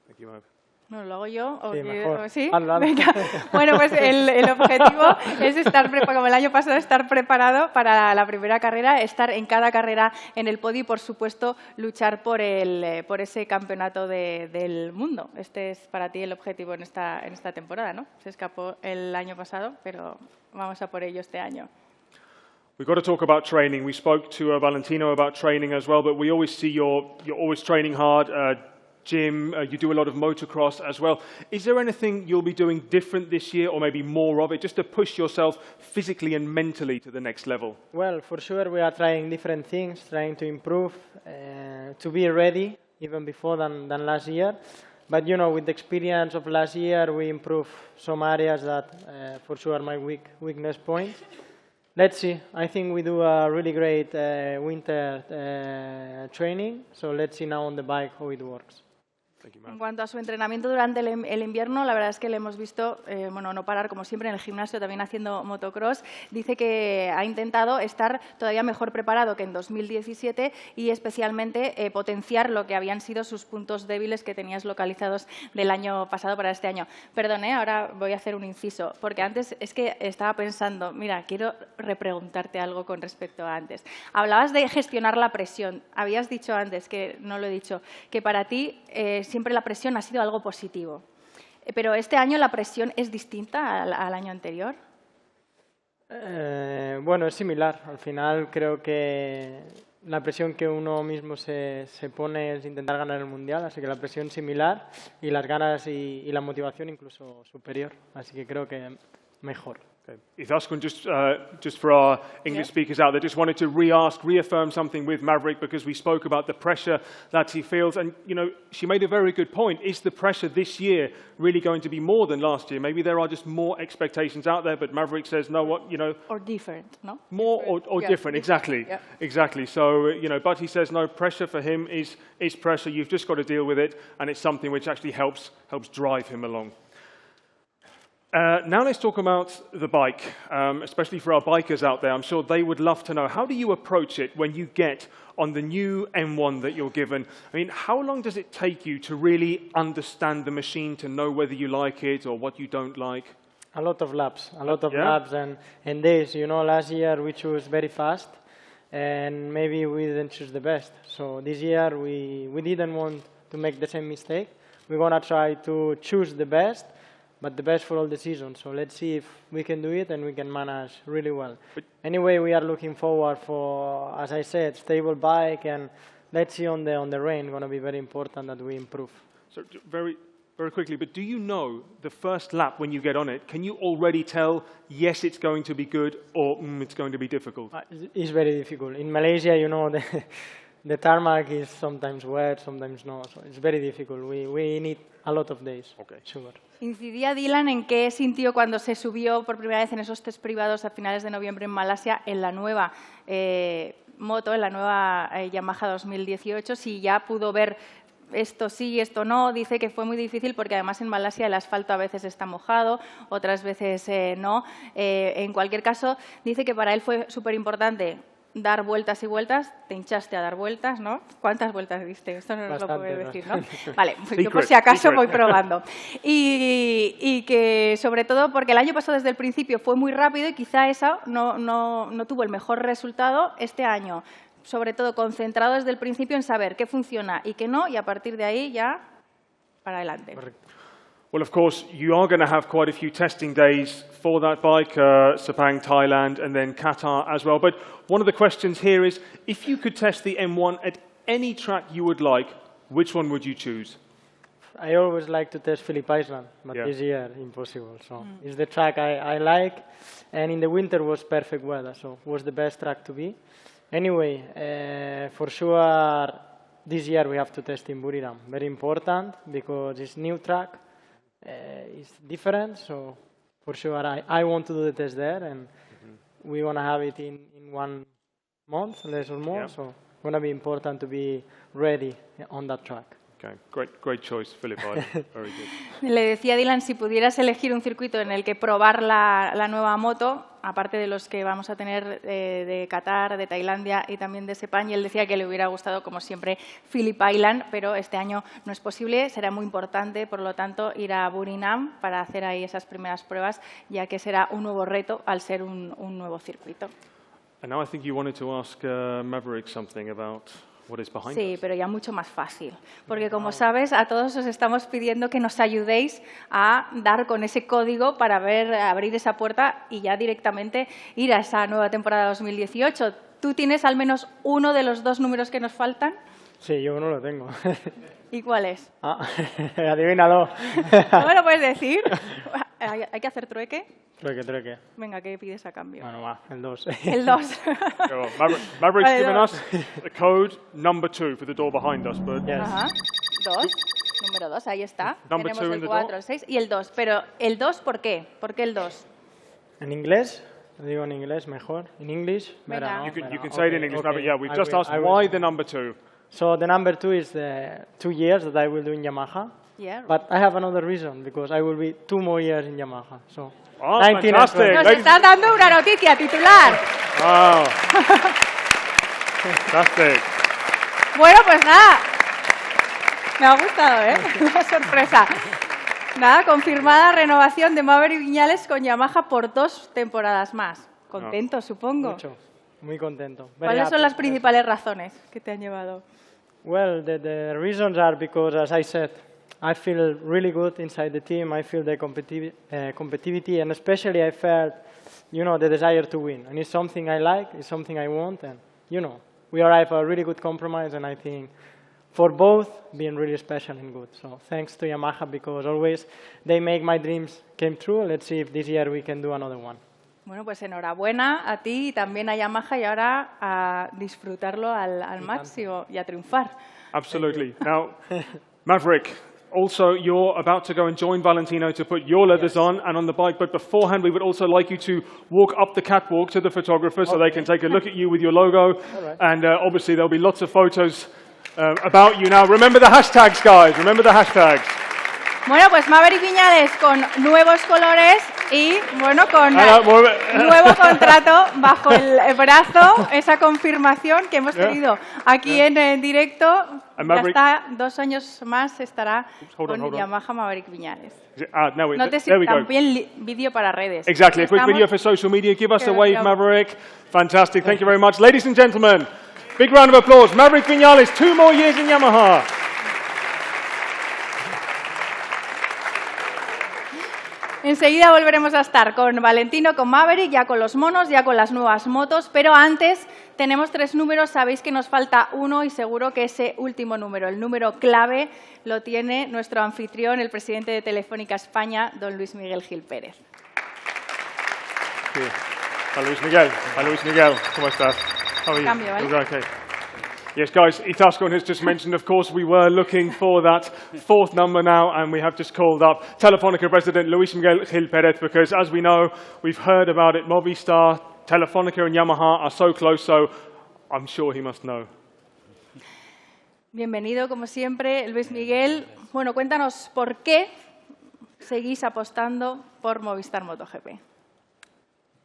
Thank you, Mav. No, lo hago yo. Sí, mejor. ¿O sí? Hazlo, hazlo. Venga. Bueno, pues el objetivo es estar, como el año pasado, estar preparado para la primera carrera, estar en cada carrera en el podio y, por supuesto, luchar por ese campeonato del mundo. Este es para ti el objetivo en esta temporada, ¿no? Se escapó el año pasado, pero vamos a por ello este año. We've got to talk about training. We spoke to Valentino about training as well, but we always see you're always training hard. Gym, you do a lot of motocross as well. Is there anything you'll be doing different this year, or maybe more of it, just to push yourself physically and mentally to the next level? Well, for sure we are trying different things, trying to improve, to be ready even before than last year. But you know, with the experience of last year, we improved some areas that for sure are my weakness points. Let's see. I think we do a really great winter training. So let's see now on the bike how it works. En cuanto a su entrenamiento durante el invierno, la verdad es que le hemos visto bueno, no parar, como siempre, en el gimnasio, también haciendo motocross. Dice que ha intentado estar todavía mejor preparado que en 2017 y especialmente potenciar lo que habían sido sus puntos débiles que tenías localizados del año pasado para este año. Perdón, ahora voy a hacer un inciso, porque antes es que estaba pensando, mira, quiero repreguntarte algo con respecto a antes. Hablabas de gestionar la presión. Habías dicho antes, que no lo he dicho, que para ti siempre la presión ha sido algo positivo. Pero este año la presión es distinta al año anterior. Bueno, es similar. Al final creo que la presión que uno mismo se pone es intentar ganar el Mundial, así que la presión similar y las ganas y la motivación incluso superior. Así que creo que mejor. Itasco, just for our English speakers out there, just wanted to reaffirm something with Maverick, because we spoke about the pressure that he feels, and you know, she made a very good point. Is the pressure this year really going to be more than last year? Maybe there are just more expectations out there, but Maverick says, no, what, you know, or different, no? More or Yeah, different, exactly, yeah. exactly. So you know, but he says no, pressure for him is pressure. You've just got to deal with it, and it's something which actually helps drive him along. Now let's talk about the bike, especially for our bikers out there. I'm sure they would love to know, how do you approach it when you get on the new M1 that you're given? I mean, how long does it take you to really understand the machine, to know whether you like it or what you don't like? A lot of laps, laps and days. You know, last year we chose very fast, and maybe we didn't choose the best. So this year we didn't want to make the same mistake. We're going to try to choose the best, but the best for all the season. So let's see if we can do it and we can manage really well. But anyway, we are looking forward for, as I said, stable bike, and let's see on the rain. Going to be very important that we improve. So very quickly, but do you know the first lap when you get on it, can you already tell, yes, it's going to be good, or it's going to be difficult? It's very difficult. In Malaysia, you know, the tarmac is sometimes wet, sometimes not. So it's very difficult. We need a lot of days. Okay. Sure. Incidía Dylan en qué sintió cuando se subió por primera vez en esos test privados a finales de noviembre en Malasia en la nueva moto, en la nueva Yamaha 2018, si ya pudo ver esto sí, esto no. Dice que fue muy difícil porque además en Malasia el asfalto a veces está mojado, otras veces no. En cualquier caso, dice que para él fue súper importante dar vueltas y vueltas. Te hinchaste a dar vueltas, ¿no? ¿Cuántas vueltas diste? Esto no nos lo puedes decir, ¿no? Vale, pues yo por si acaso voy probando. Y que sobre todo porque el año pasado desde el principio fue muy rápido y quizá eso no tuvo el mejor resultado este año. Sobre todo concentrado desde el principio en saber qué funciona y qué no, y a partir de ahí ya para adelante. Correcto. Well, of course, you are going to have quite a few testing days for that bike, Sepang, Thailand, and then Qatar as well. But one of the questions here is, if you could test the M1 at any track you would like, which one would you choose? I always like to test Phillip Island, but this year, impossible. So it's the track I like, and in the winter was perfect weather, so it was the best track to be. Anyway, for sure, this year we have to test in Buriram. Very important, because it's new track. It's different, so for sure I want to do the test there, and we want to have it in 1 month, less or more, so it's going to be important to be ready on that track. Okay, great choice, Phillip Island. Very good. Le decía a Dylan, si pudieras elegir un circuito en el que probar la nueva moto, aparte de los que vamos a tener de Qatar, de Tailandia y también de Sepang, y él decía que le hubiera gustado, como siempre, Phillip Island, pero este año no es posible. Será muy importante, por lo tanto, ir a Buriram para hacer ahí esas primeras pruebas, ya que será un nuevo reto al ser un nuevo circuito. And now I think you wanted to ask Maverick something about what is behind Sí, us. pero ya mucho más fácil, porque como sabes, a todos os estamos pidiendo que nos ayudéis a dar con ese código para abrir esa puerta y ya directamente ir a esa nueva temporada 2018. ¿Tú tienes al menos uno de los 2 números que nos faltan? Sí, yo no lo tengo. ¿Y cuál es? Adivínalo. ¿No me lo puedes decir? ¿Hay que hacer trueque? Trueque. Venga, ¿qué pides a cambio? Bueno, va, el 2. El 2. Maverick's Vale, given dos. us the code number 2 for the door behind us, but Yes. Ajá. 2. Número 2, ahí está. Number Tenemos two in el the 4, door. el 6 y el 2. Pero ¿el 2 por qué? ¿Por qué el 2? ¿En inglés? Lo digo en inglés mejor. ¿En English? Venga. you can say it in English, Maverick. Yeah, we've just asked why the number 2. So the number 2 is the 2 years that I will do in Yamaha. Yeah. But I have another reason, because I will be 2 more years in Yamaha. So Oh, 19 and fantastic. 20. Nos Ladies- estás dando una noticia titular. Wow. Fantastic. Bueno, pues nada. Me ha gustado, ¿eh? Una sorpresa. Nada, confirmada renovación de Maverick Viñales con Yamaha por 2 temporadas más. Contento, supongo. Mucho. Muy contento. Very ¿Cuáles son happy. las principales razones que te han llevado? Well, the reasons are because, as I said, I feel really good inside the team. I feel the competitivity, and especially I felt, the desire to win. And it's something I like, it's something I want, and, we arrived at a really good compromise, and I think for both being really special and good. So thanks to Yamaha, because always they make my dreams come true. Let's see if this year we can do another one. Bueno, pues enhorabuena a ti y también a Yamaha, y ahora a disfrutarlo al máximo y a triunfar. Absolutely. Now, Maverick, also you're about to go and join Valentino to put your leathers on and on the bike, but beforehand we would also like you to walk up the catwalk to the photographers so they can take a look at you with your logo. And obviously there'll be lots of photos about you. Now, remember the hashtags, guys. Remember the hashtags. Bueno, pues Maverick Viñales con nuevos colores y, bueno, con Bueno. nuevo contrato bajo el brazo, esa confirmación que hemos tenido aquí en directo. Ya Maverick- está, 2 años más estará Hold on, con hold on. Yamaha Maverick Viñales. No, No te there we go. también vídeo para redes. Exactly, a quick Estamos- video for social media. Give us a Good wave, job. Maverick. Fantastic, thank you very much. Ladies and gentlemen, big round of applause. Maverick Viñales, 2 more years in Yamaha. Enseguida volveremos a estar con Valentino, con Maverick, ya con los monos, ya con las nuevas motos, pero antes tenemos 3 números, sabéis que nos falta uno y seguro que ese último número, el número clave, lo tiene nuestro anfitrión, el presidente de Telefónica España, don Luis Miguel Gil Pérez. Sí. Hola Luis Miguel. Hola Luis Miguel. ¿Cómo estás? How are you? Cambio, ¿vale? Okay. Yes, guys, Itascon has just mentioned, of course, we were looking for that fourth number now, and we have just called up Telefónica President Luis Miguel Gil Pérez, because as we know, we've heard about it, Movistar, Telefónica and Yamaha are so close, so I'm sure he must know. Bienvenido, como siempre, Luis Miguel. Bueno, cuéntanos por qué seguís apostando por Movistar MotoGP.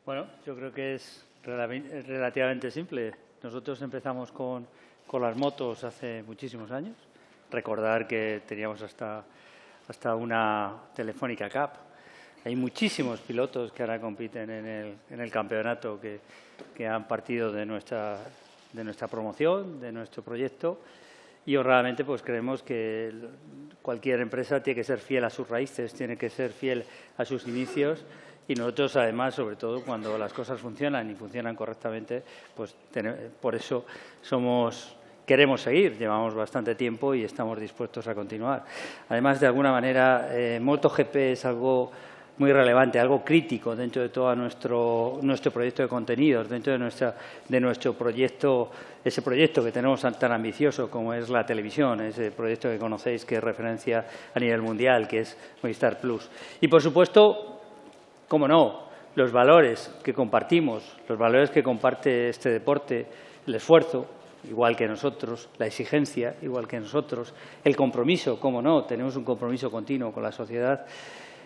Bueno, yo creo que es relativamente simple. Nosotros empezamos con las motos hace muchísimos años. Recordar que teníamos hasta una Telefónica Cup. Hay muchísimos pilotos que ahora compiten en el campeonato que han partido de nuestra promoción, de nuestro proyecto. Y honradamente pues creemos que cualquier empresa tiene que ser fiel a sus raíces, tiene que ser fiel a sus inicios. Y nosotros, además, sobre todo cuando las cosas funcionan y funcionan correctamente, pues por eso queremos seguir. Llevamos bastante tiempo y estamos dispuestos a continuar. Además, de alguna manera, MotoGP es algo muy relevante, algo crítico dentro de todo nuestro proyecto de contenidos, dentro de nuestro proyecto, ese proyecto que tenemos tan ambicioso como es la televisión, ese proyecto que conocéis que es referencia a nivel mundial, que es Movistar Plus. Y, por supuesto, cómo no, los valores que compartimos, los valores que comparte este deporte, el esfuerzo, igual que nosotros, la exigencia, igual que nosotros, el compromiso, cómo no, tenemos un compromiso continuo con la sociedad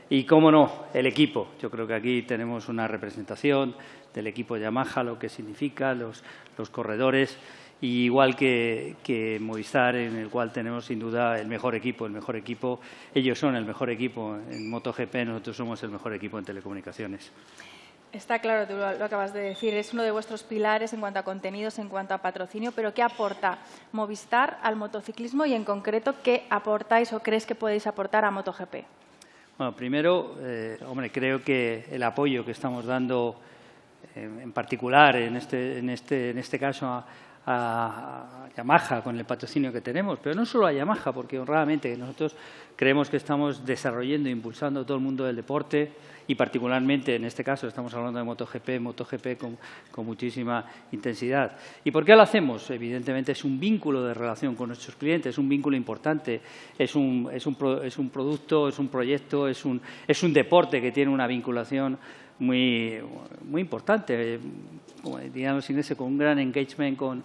y, cómo no, el equipo. Yo creo que aquí tenemos una representación del equipo Yamaha, lo que significa, los corredores, y igual que Movistar, en el cual tenemos sin duda el mejor equipo. Ellos son el mejor equipo en MotoGP, nosotros somos el mejor equipo en telecomunicaciones. Está claro, tú lo acabas de decir, es uno de vuestros pilares en cuanto a contenidos, en cuanto a patrocinio, pero ¿qué aporta Movistar al motociclismo y, en concreto, qué aportáis o crees que podéis aportar a MotoGP? Bueno, primero, creo que el apoyo que estamos dando, en particular en este caso a Yamaha, con el patrocinio que tenemos, pero no solo a Yamaha, porque honradamente nosotros creemos que estamos desarrollando e impulsando todo el mundo del deporte y particularmente en este caso estamos hablando de MotoGP con muchísima intensidad. ¿Y por qué lo hacemos? Evidentemente es un vínculo de relación con nuestros clientes, es un vínculo importante, es un producto, es un proyecto, es un deporte que tiene una vinculación muy importante, como dirían los ingleses, con un gran engagement con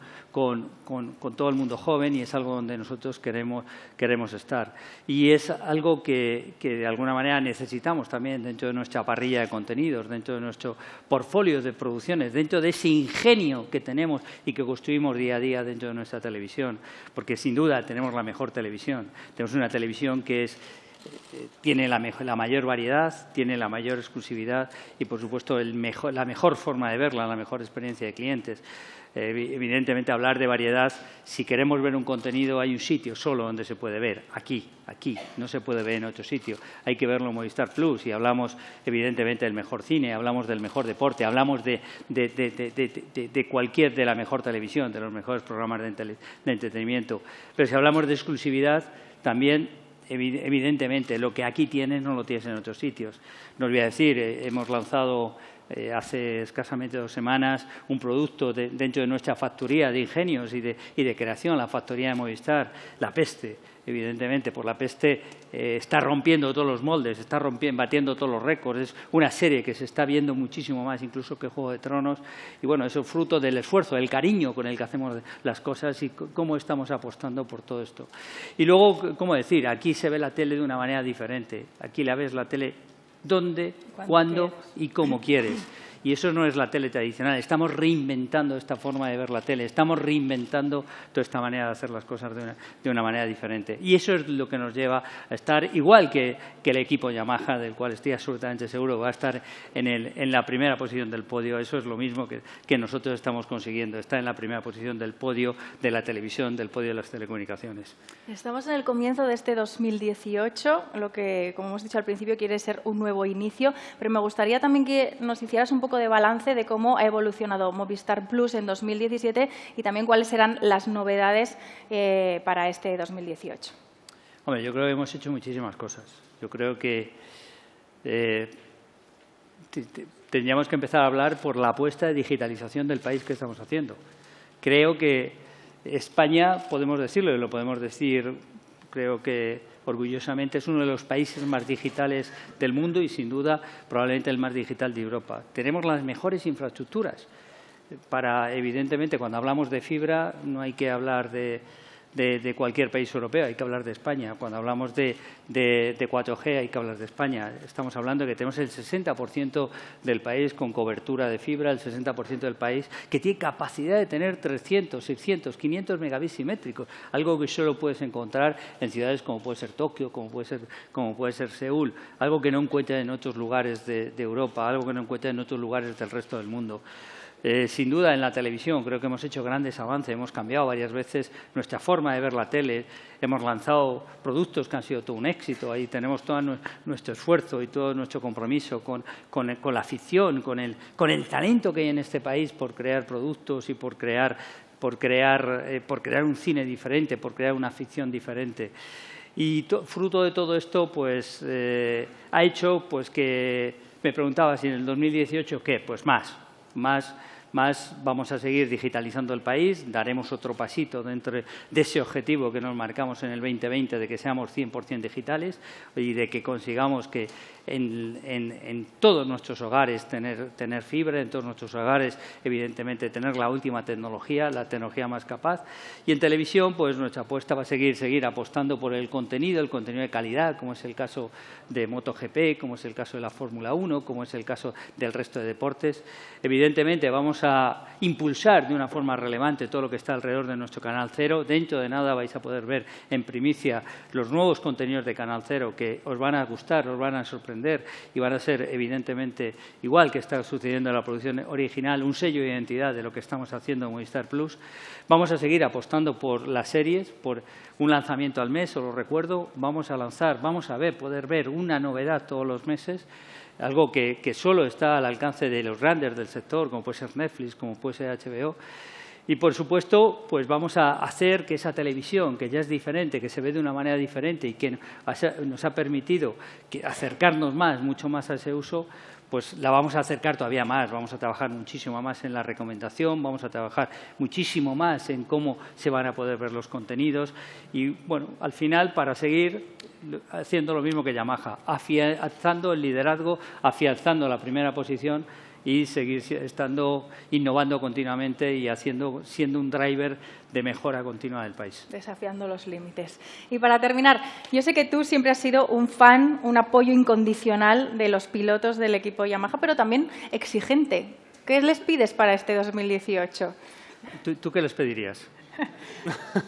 todo el mundo joven, y es algo donde nosotros queremos estar. Y es algo que de alguna manera necesitamos también dentro de nuestra parrilla de contenidos, dentro de nuestro portfolio de producciones, dentro de ese ingenio que tenemos y que construimos día a día dentro de nuestra televisión, porque sin duda tenemos la mejor televisión. Tenemos una televisión que tiene la mayor variedad, tiene la mayor exclusividad y, por supuesto, la mejor forma de verla, la mejor experiencia de clientes. Evidentemente, hablar de variedad, si queremos ver un contenido, hay un sitio solo donde se puede ver, aquí, no se puede ver en otro sitio. Hay que verlo en Movistar Plus y hablamos, evidentemente, del mejor cine, hablamos del mejor deporte, hablamos de la mejor televisión, de los mejores programas de entretenimiento. Pero si hablamos de exclusividad, también evidentemente, lo que aquí tienes no lo tienes en otros sitios. No os voy a decir, hemos lanzado hace escasamente 2 semanas un producto dentro de nuestra factoría de ingenios y de creación, la factoría de Movistar, La Peste. Evidentemente, por La Peste está rompiendo todos los moldes, está batiendo todos los récords. Es una serie que se está viendo muchísimo más incluso que Juego de Tronos. Y bueno, eso es fruto del esfuerzo, del cariño con el que hacemos las cosas y cómo estamos apostando por todo esto. Y luego, ¿cómo decir? Aquí se ve la tele de una manera diferente. Aquí la ves la tele donde, cuándo y cómo quieres. Y eso no es la tele tradicional. Estamos reinventando esta forma de ver la tele. Estamos reinventando toda esta manera de hacer las cosas de una manera diferente. Y eso es lo que nos lleva a estar, igual que el equipo Yamaha, del cual estoy absolutamente seguro, va a estar en la primera posición del podio. Eso es lo mismo que nosotros estamos consiguiendo. Estar en la primera posición del podio de la televisión, del podio de las telecomunicaciones. Estamos en el comienzo de este 2018, lo que, como hemos dicho al principio, quiere ser un nuevo inicio. Pero me gustaría también que nos hicieras un poco de balance de cómo ha evolucionado Movistar Plus en 2017 y también cuáles serán las novedades para este 2018. Hombre, yo creo que hemos hecho muchísimas cosas. Yo creo que tendríamos que empezar a hablar por la apuesta de digitalización del país que estamos haciendo. Creo que España, podemos decirlo y lo podemos decir, creo que orgullosamente, es uno de los países más digitales del mundo y, sin duda, probablemente el más digital de Europa. Tenemos las mejores infraestructuras. Evidentemente, cuando hablamos de fibra, no hay que hablar de cualquier país europeo, hay que hablar de España. Cuando hablamos de 4G, hay que hablar de España. Estamos hablando de que tenemos el 60% del país con cobertura de fibra, el 60% del país que tiene capacidad de tener 300, 600, 500 megabits simétricos, algo que solo puedes encontrar en ciudades como puede ser Tokio, como puede ser Seúl, algo que no encuentras en otros lugares de Europa, algo que no encuentras en otros lugares del resto del mundo. Sin duda, en la televisión creo que hemos hecho grandes avances, hemos cambiado varias veces nuestra forma de ver la tele, hemos lanzado productos que han sido todo un éxito, ahí tenemos todo nuestro esfuerzo y todo nuestro compromiso con la afición, con el talento que hay en este país por crear productos y por crear un cine diferente, por crear una ficción diferente. Y fruto de todo esto, pues, ha hecho pues, que me preguntaba si en el 2018, ¿qué? Pues más vamos a seguir digitalizando el país, daremos otro pasito dentro de ese objetivo que nos marcamos en el 2020 de que seamos 100% digitales y de que consigamos que en todos nuestros hogares tener fibra, en todos nuestros hogares, evidentemente, tener la última tecnología, la tecnología más capaz. Y en televisión, pues nuestra apuesta va a seguir apostando por el contenido de calidad, como es el caso de MotoGP, como es el caso de la Fórmula 1, como es el caso del resto de deportes. Evidentemente, vamos a impulsar de una forma relevante todo lo que está alrededor de nuestro Canal Cero. Dentro de nada vais a poder ver en primicia los nuevos contenidos de Canal Cero que os van a gustar, os van a sorprender y van a ser, evidentemente, igual que está sucediendo en la producción original, un sello de identidad de lo que estamos haciendo en Movistar Plus. Vamos a seguir apostando por las series, por un lanzamiento al mes, os lo recuerdo. Vamos a poder ver una novedad todos los meses, algo que solo está al alcance de los grandes del sector, como puede ser Netflix, como puede ser HBO. Y, por supuesto, pues vamos a hacer que esa televisión, que ya es diferente, que se ve de una manera diferente y que nos ha permitido acercarnos mucho más a ese uso, pues la vamos a acercar todavía más. Vamos a trabajar muchísimo más en la recomendación, vamos a trabajar muchísimo más en cómo se van a poder ver los contenidos y, bueno, al final, para seguir haciendo lo mismo que Yamaha, afianzando el liderazgo, afianzando la primera posición y seguir innovando continuamente y siendo un driver de mejora continua del país. Desafiando los límites. Y para terminar, yo sé que tú siempre has sido un fan, un apoyo incondicional de los pilotos del equipo Yamaha, pero también exigente. ¿Qué les pides para este 2018? ¿Tú qué les pedirías?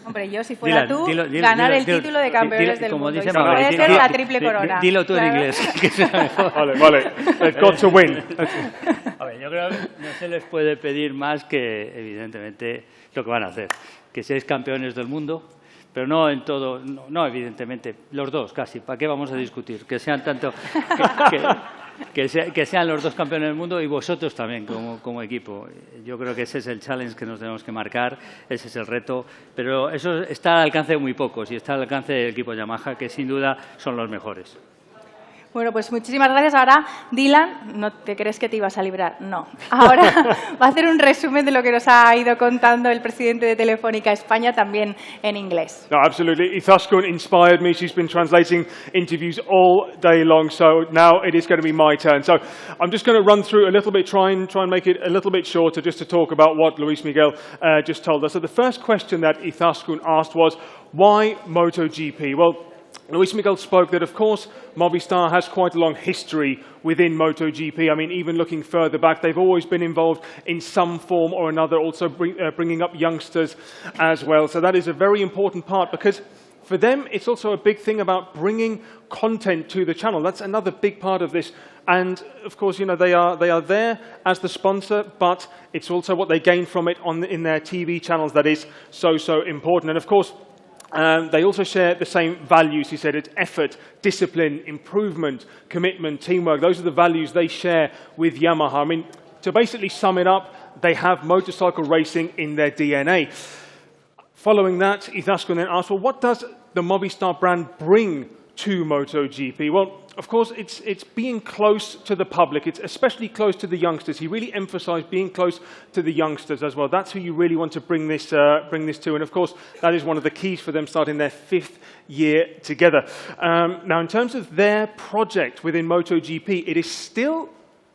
Hombre, yo si fuera tú, ganar el título de campeones del mundo. Dice, puede ser la triple corona. Dilo tú en inglés. Que sea mejor. Vale. They've got to win. A ver, yo creo que no se les puede pedir más que, evidentemente, lo que van a hacer. Que seáis campeones del mundo, pero no en todo, no evidentemente, los dos casi. ¿Para qué vamos a discutir? Que sean tanto... Que sean los dos campeones del mundo y vosotros también como equipo. Yo creo que ese es el challenge que nos tenemos que marcar, ese es el reto, pero eso está al alcance de muy pocos y está al alcance del equipo Yamaha, que sin duda son los mejores. Bueno, pues muchísimas gracias. Ahora, Dylan, ¿no te crees que te ibas a librar? No. Ahora va a hacer un resumen de lo que nos ha ido contando el presidente de Telefónica España, también en inglés. No, absolutely. Izaskun inspired me. She's been translating interviews all day long, so now it is going to be my turn. So I'm just going to run through a little bit, try and make it a little bit shorter, just to talk about what Luis Miguel just told us. So the first question that Izaskun asked was, why MotoGP? Well, Luis Miguel spoke that, of course, Movistar has quite a long history within MotoGP. I mean, even looking further back, they've always been involved in some form or another, also bringing up youngsters as well. So that is a very important part, because for them, it's also a big thing about bringing content to the channel. That's another big part of this. And, of course, you know, they are there as the sponsor, but it's also what they gain from it in their TV channels that is so important. And, of course, they also share the same values. He said it's effort, discipline, improvement, commitment, teamwork. Those are the values they share with Yamaha. I mean, to basically sum it up, they have motorcycle racing in their DNA. Following that, Izaskun then asked, well, what does the Movistar brand bring to MotoGP? Well, of course, it's being close to the public. It's especially close to the youngsters. He really emphasized being close to the youngsters as well. That's who you really want to bring this to. And of course, that is one of the keys for them starting their 5th year together. Now, in terms of their project within MotoGP, it is still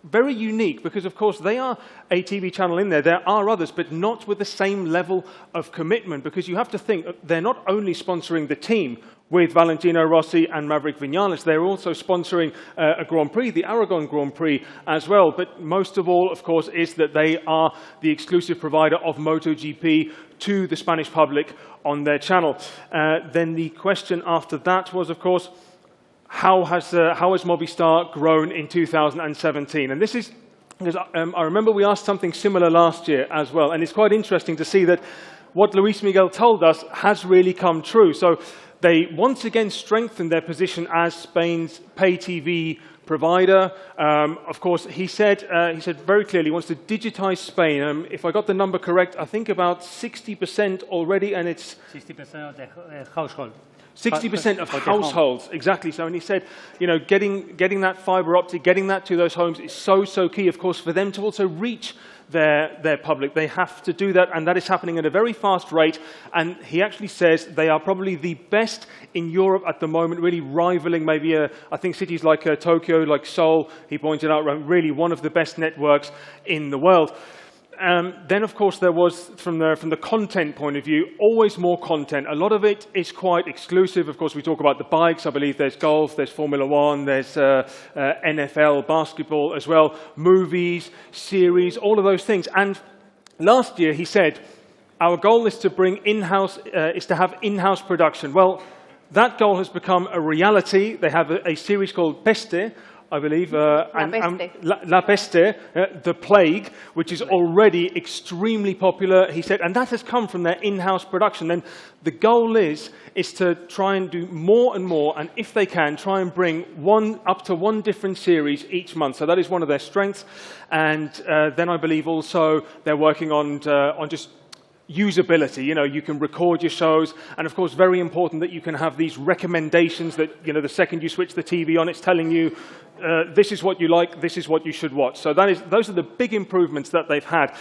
very unique because, of course, they are a TV channel in there. There are others, but not with the same level of commitment, because you have to think they're not only sponsoring the team with Valentino Rossi and Maverick Viñales, they're also sponsoring a Grand Prix, the Aragon Grand Prix as well. But most of all, of course, is that they are the exclusive provider of MotoGP to the Spanish public on their channel. Then the question after that was, of course, how has Movistar grown in 2017? And this is, because I remember we asked something similar last year as well, and it's quite interesting to see that what Luis Miguel told us has really come true. So they once again strengthened their position as Spain's pay TV provider. Of course, he said very clearly he wants to digitize Spain. If I got the number correct, I think about 60% already, and it's 60% of the household. 60% of households, exactly. So, and he said, you know, getting that fiber optic, getting that to those homes is so key, of course, for them to also reach their public. They have to do that, and that is happening at a very fast rate. And he actually says they are probably the best in Europe at the moment, really rivaling maybe, I think, cities like Tokyo, like Seoul, he pointed out, really one of the best networks in the world. Then, of course, there was, from the content point of view, always more content. A lot of it is quite exclusive. Of course, we talk about the bikes. I believe there's golf, there's Formula One, there's NFL, basketball as well, movies, series, all of those things. And last year, he said, our goal is to bring have in-house production. Well, that goal has become a reality. They have a series called Peste, I believe, La Peste, the plague, which is already extremely popular, he said, and that has come from their in-house production. Then the goal is to try and do more and more, and if they can, try and bring up to one different series each month. So that is one of their strengths. And then I believe also they're working on just usability. You know, you can record your shows, and of course, very important that you can have these recommendations that, you know, the second you switch the TV on, it's telling you this is what you like, this is what you should watch. So those are the big improvements that they've had.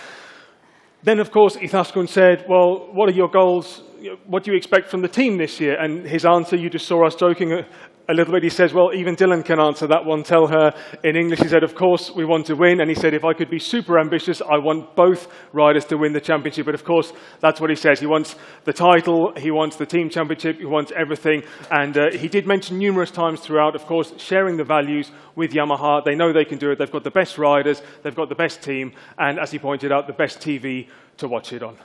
Then, of course, Izaskun said, well, what are your goals? What do you expect from the team this year? And his answer, you just saw us joking a little bit. He says, well, even Dylan can answer that one. Tell her in English. He said, of course, we want to win. And he said, if I could be super ambitious, I want both riders to win the championship. But of course, that's what he says. He wants the title. He wants the team championship. He wants everything. And he did mention numerous times throughout, of course, sharing the values with Yamaha. They know they can do it. They've got the best riders. They've got the best team. And as he pointed out, the best TV to watch it on.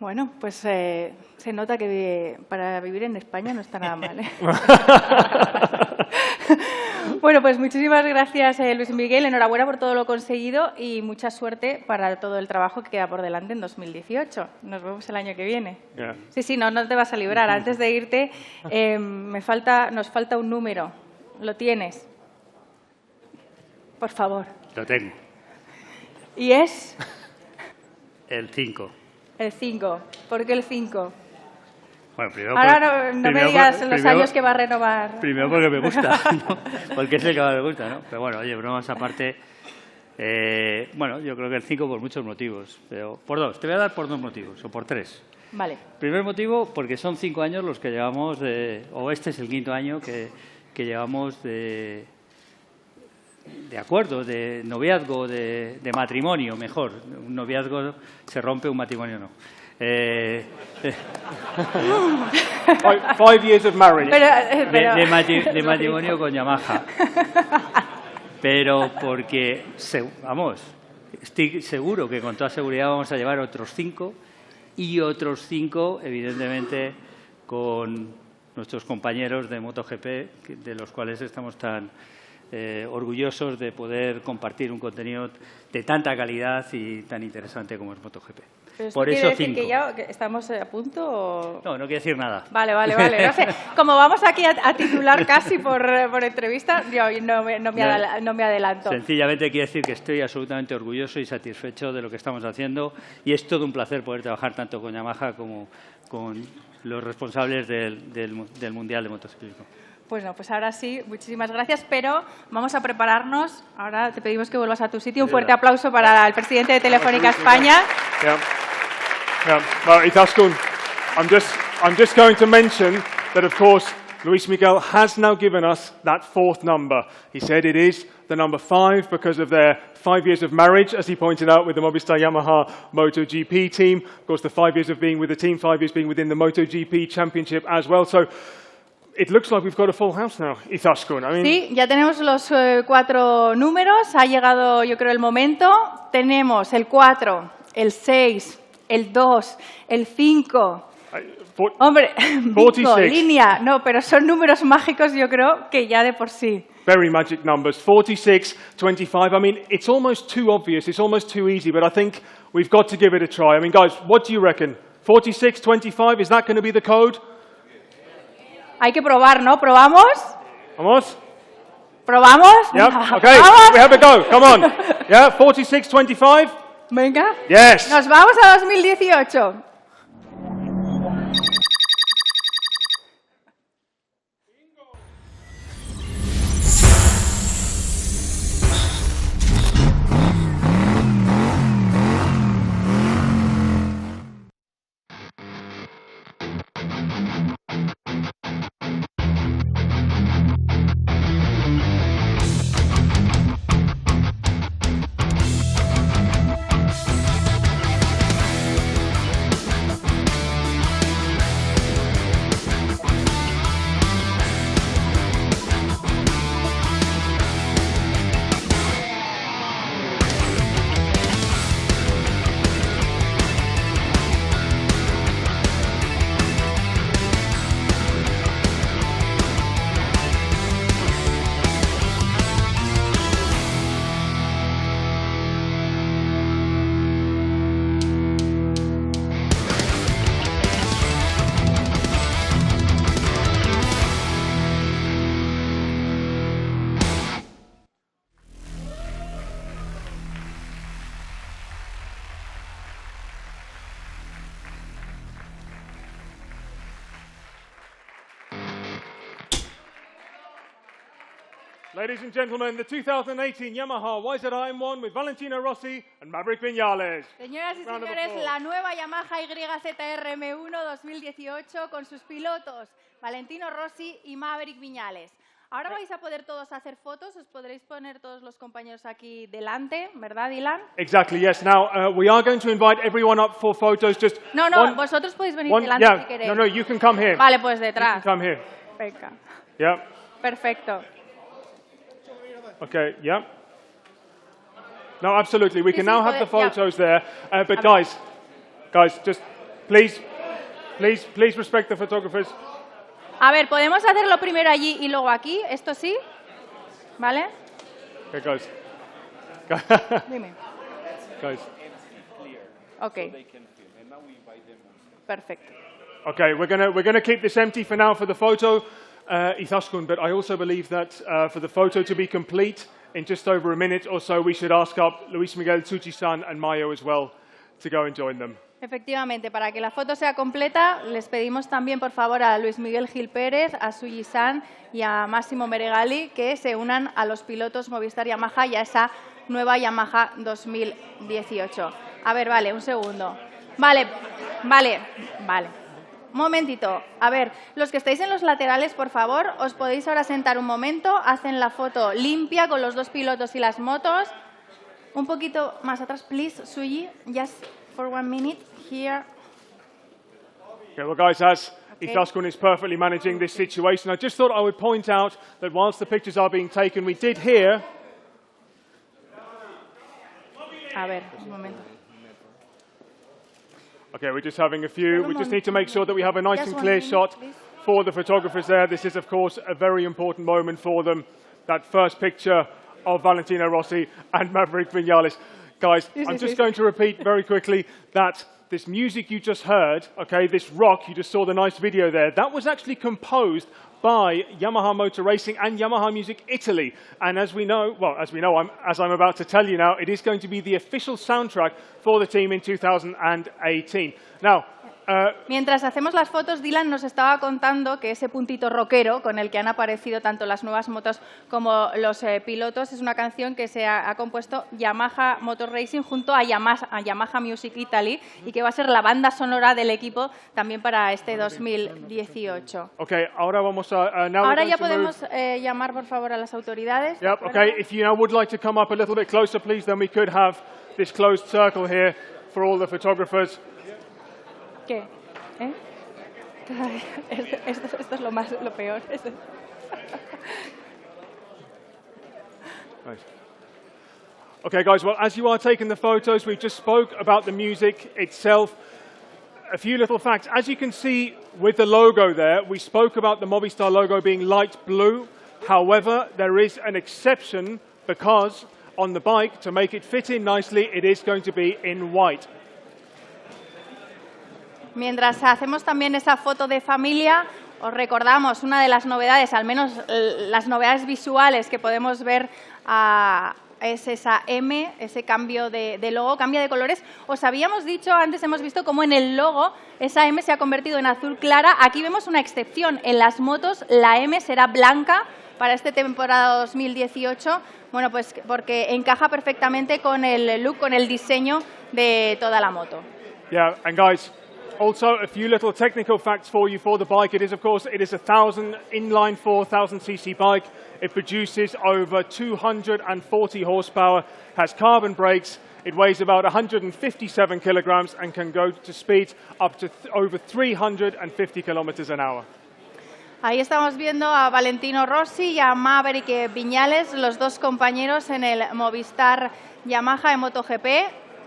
Bueno, pues se nota que para vivir en España no está nada mal, ¿eh? Bueno, pues muchísimas gracias, Luis Miguel. Enhorabuena por todo lo conseguido y mucha suerte para todo el trabajo que queda por delante en 2018. Nos vemos el año que viene. Yeah. Sí, no te vas a librar. Antes de irte, nos falta un número. ¿Lo tienes? Por favor. Lo tengo. ¿Y es? El 5. El 5. ¿Por qué el 5? Bueno, primero ahora no me digas los años que va a renovar. Primero porque me gusta, ¿no? Porque es el que más me gusta, ¿no? Pero bueno, oye, bromas aparte, bueno, yo creo que el 5 por muchos motivos, pero por dos. Te voy a dar por 2 motivos, o por 3. Vale. Primer motivo, porque son 5 años los que llevamos, o este es el 5º año que llevamos de acuerdo, de noviazgo, de matrimonio, mejor. Un noviazgo se rompe, un matrimonio no. 5 years of marriage. De matrimonio con Yamaha. Pero porque, vamos, estoy seguro que con toda seguridad vamos a llevar otros 5 y otros 5, evidentemente, con nuestros compañeros de MotoGP, de los cuales estamos tan orgullosos de poder compartir un contenido de tanta calidad y tan interesante como es MotoGP. Por eso 5. ¿Que ya estamos a punto? ¿O? No quiero decir nada. Vale. No sé, como vamos aquí a titular casi por entrevista, yo no me adelanto. Sencillamente quiero decir que estoy absolutamente orgulloso y satisfecho de lo que estamos haciendo y es todo un placer poder trabajar tanto con Yamaha como con los responsables del Mundial de Motociclismo. Bueno, pues ahora sí, muchísimas gracias, pero vamos a prepararnos. Ahora te pedimos que vuelvas a tu sitio. Un fuerte aplauso para el presidente de Telefónica España. Yeah. Well, Izaskun, I'm just going to mention that, of course, Luis Miguel has now given us that fourth number. He said it is the number 5 because of their 5 years of marriage, as he pointed out, with the Movistar Yamaha MotoGP team. Of course, the 5 years of being with the team, 5 years being within the MotoGP Championship as well. So it looks like we've got a full house now, Izaskun. I mean, Sí, ya tenemos los 4 números. Ha llegado, yo creo, el momento. Tenemos el 4, el 6, el 2, el 5... Hombre, bingo, línea. No, pero son números mágicos, yo creo, que ya de por sí. Very magic numbers. 46, 25. I mean, it's almost too obvious. It's almost too easy, but I think we've got to give it a try. I mean, guys, what do you reckon? 46, 25, is that going to be the code? Hay que probar, ¿no? ¿Probamos? Vamos? ¿Probamos? Yep. Venga, Okay, ¿probamos? we have a go. Come on. Yeah, 46, 25? Venga. Yes. Nos vamos a 2018. Ladies and gentlemen, the 2018 Yamaha YZIM1 with Valentino Rossi and Maverick Viñales. Señoras y Round of señores, applause. la nueva Yamaha YZR-M1 2018 con sus pilotos Valentino Rossi y Maverick Viñales. Ahora vais a poder todos hacer fotos, os podréis poner todos los compañeros aquí delante, ¿verdad, Dylan? Exactly, yes. Now, we are going to invite everyone up for photos. Just No, vosotros podéis venir delante si queréis. No, you can come here. Vale, pues You detrás. can come here. Venga, Yeah. perfecto. Okay, yeah. No, absolutely. We Sí, can sí, now have the yeah. photos there. But guys, just please respect the photographers. A ver, ¿podemos hacerlo primero allí y luego aquí? ¿Esto sí? ¿Vale? Okay, guys. Dime. Guys. Ok. Perfecto. Okay, we're gonna keep this empty for now for the photo, Izaskun, but I also believe that for the photo to be complete in just over a minute or so, we should ask up Luis Miguel, Tsuchi-san, and Mayo as well to go and join them. Efectivamente, para que la foto sea completa, les pedimos también, por favor, a Luis Miguel Gil Pérez, a Tsuji-san y a Massimo Meregali que se unan a los pilotos Movistar Yamaha y a esa nueva Yamaha 2018. A ver, vale, un segundo. Vale. Un momentito. A ver, los que estáis en los laterales, por favor, os podéis ahora sentar un momento, hacen la foto limpia con los dos pilotos y las motos. Un poquito más atrás, please, Suji, just for 1 minute, here. Okay, well, guys, as Izaskun is perfectly managing this situation, I just thought I would point out that whilst the pictures are being taken, we did hear... A ver, un momento. Okay, we're just having a few. We just need to make sure that we have a nice Just and 1 clear minute, shot please. for the photographers there. This is, of course, a very important moment for them. That first picture of Valentino Rossi and Maverick Viñales. Guys, I'm just going to repeat very quickly that this music you just heard, okay, this rock, you just saw the nice video there, that was actually composed by Yamaha Motor Racing and Yamaha Music Italy. And as we know, as I'm about to tell you now, it is going to be the official soundtrack for the team in 2018. Now, Mientras hacemos las fotos, Dylan nos estaba contando que ese puntito rockero con el que han aparecido tanto las nuevas motos como los pilotos es una canción que se ha compuesto Yamaha Motor Racing junto a Yamaha Music Italy y que va a ser la banda sonora del equipo también para este 2018. Okay, ahora vamos a... Ahora ya podemos llamar, por favor, a las autoridades. Yep, okay, if you now would like to come up a little bit closer, please, then we could have this closed circle here for all the photographers. ¿Qué? ¿Eh? Esto es lo peor. Nice. Okay, guys, well, as you are taking the photos, we just spoke about the music itself. A few little facts. As you can see with the logo there, we spoke about the Movistar logo being light blue. However, there is an exception because on the bike, to make it fit in nicely, it is going to be in white. Mientras hacemos también esa foto de familia, os recordamos una de las novedades, al menos las novedades visuales que podemos ver es esa M, ese cambio de logo, cambia de colores. Os habíamos dicho, antes hemos visto cómo en el logo esa M se ha convertido en azul clara. Aquí vemos una excepción. En las motos la M será blanca para esta temporada 2018. Bueno, pues porque encaja perfectamente con el look, con el diseño de toda la moto. Yeah, and guys, also, a few little technical facts for you for the bike. It is, of course, it is a 1,000 inline 4,000cc bike. It produces over 240 horsepower, has carbon brakes. It weighs about 157 kilograms and can go to speeds up to over 350 kilometers an hour. Ahí estamos viendo a Valentino Rossi y a Maverick Viñales, los dos compañeros en el Movistar Yamaha MotoGP.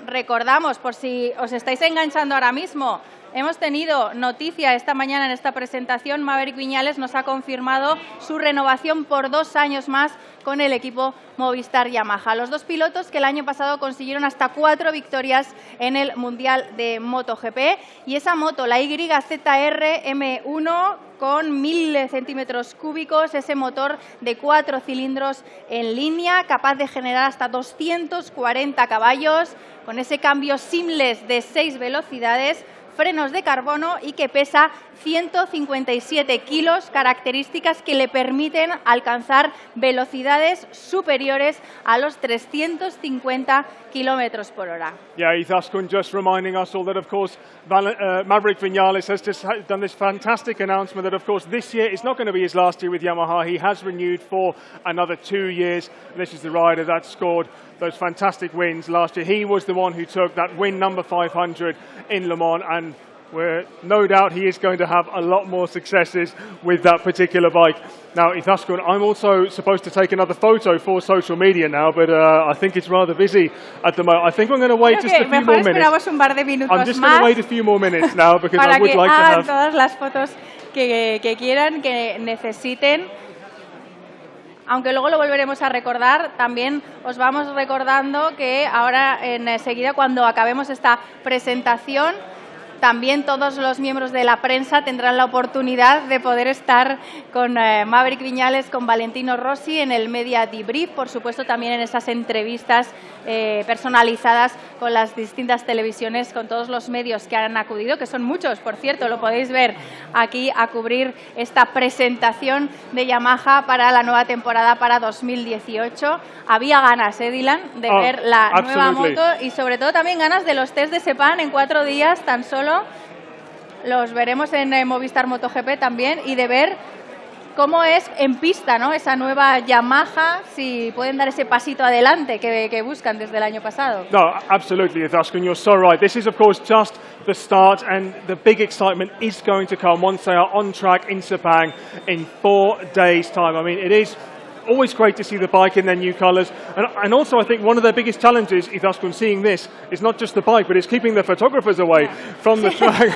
Recordamos, por si os estáis enganchando ahora mismo, hemos tenido noticia esta mañana en esta presentación. Maverick Viñales nos ha confirmado su renovación por 2 años más con el equipo Movistar Yamaha. Los dos pilotos que el año pasado consiguieron hasta 4 victorias en el Mundial de MotoGP. Y esa moto, la YZR M1, con 1000 centímetros cúbicos, ese motor de 4 cilindros en línea, capaz de generar hasta 240 caballos, con ese cambio seamless de 6 velocidades, frenos de carbono y que pesa 157 kilos, características que le permiten alcanzar velocidades superiores a los 350 kilómetros por hora. Yeah, Izaskun just reminding us all that, of course, Maverick Viñales has just done this fantastic announcement that, of course, this year is not going to be his last year with Yamaha. He has renewed for another 2 years. This is the rider that scored those fantastic wins last year. He was the one who took that win number 500 in Le Mans, and we're no doubt he is going to have a lot more successes with that particular bike. Now, Izaskun, I'm also supposed to take another photo for social media now, but I think it's rather busy at the moment. I think I'm going to wait just a few more minutes. Un par de minutos I'm just going to wait a few more minutes now because I would like to have... todas las fotos que quieran, que necesiten. Aunque luego lo volveremos a recordar, también os vamos recordando que ahora enseguida, cuando acabemos esta presentación, también todos los miembros de la prensa tendrán la oportunidad de poder estar con Maverick Viñales, con Valentino Rossi en el Media Debrief, por supuesto también en esas entrevistas personalizadas con las distintas televisiones, con todos los medios que han acudido, que son muchos, por cierto, lo podéis ver aquí a cubrir esta presentación de Yamaha para la nueva temporada para 2018. Había ganas, Dylan, de ver la nueva moto y sobre todo también ganas de los test de Sepang en 4 días tan solo. Los veremos en Movistar MotoGP también y de ver cómo es en pista, ¿no? Esa nueva Yamaha, si pueden dar ese pasito adelante que buscan desde el año pasado. No, absolutely, Izaskun, you're so right. This is, of course, just the start, and the big excitement is going to come once they are on track in Sepang in 4 days' time. I mean, it is always great to see the bike in their new colours. And also, I think one of their biggest challenges, Izaskun, seeing this, is not just the bike, but it's keeping the photographers away from the track.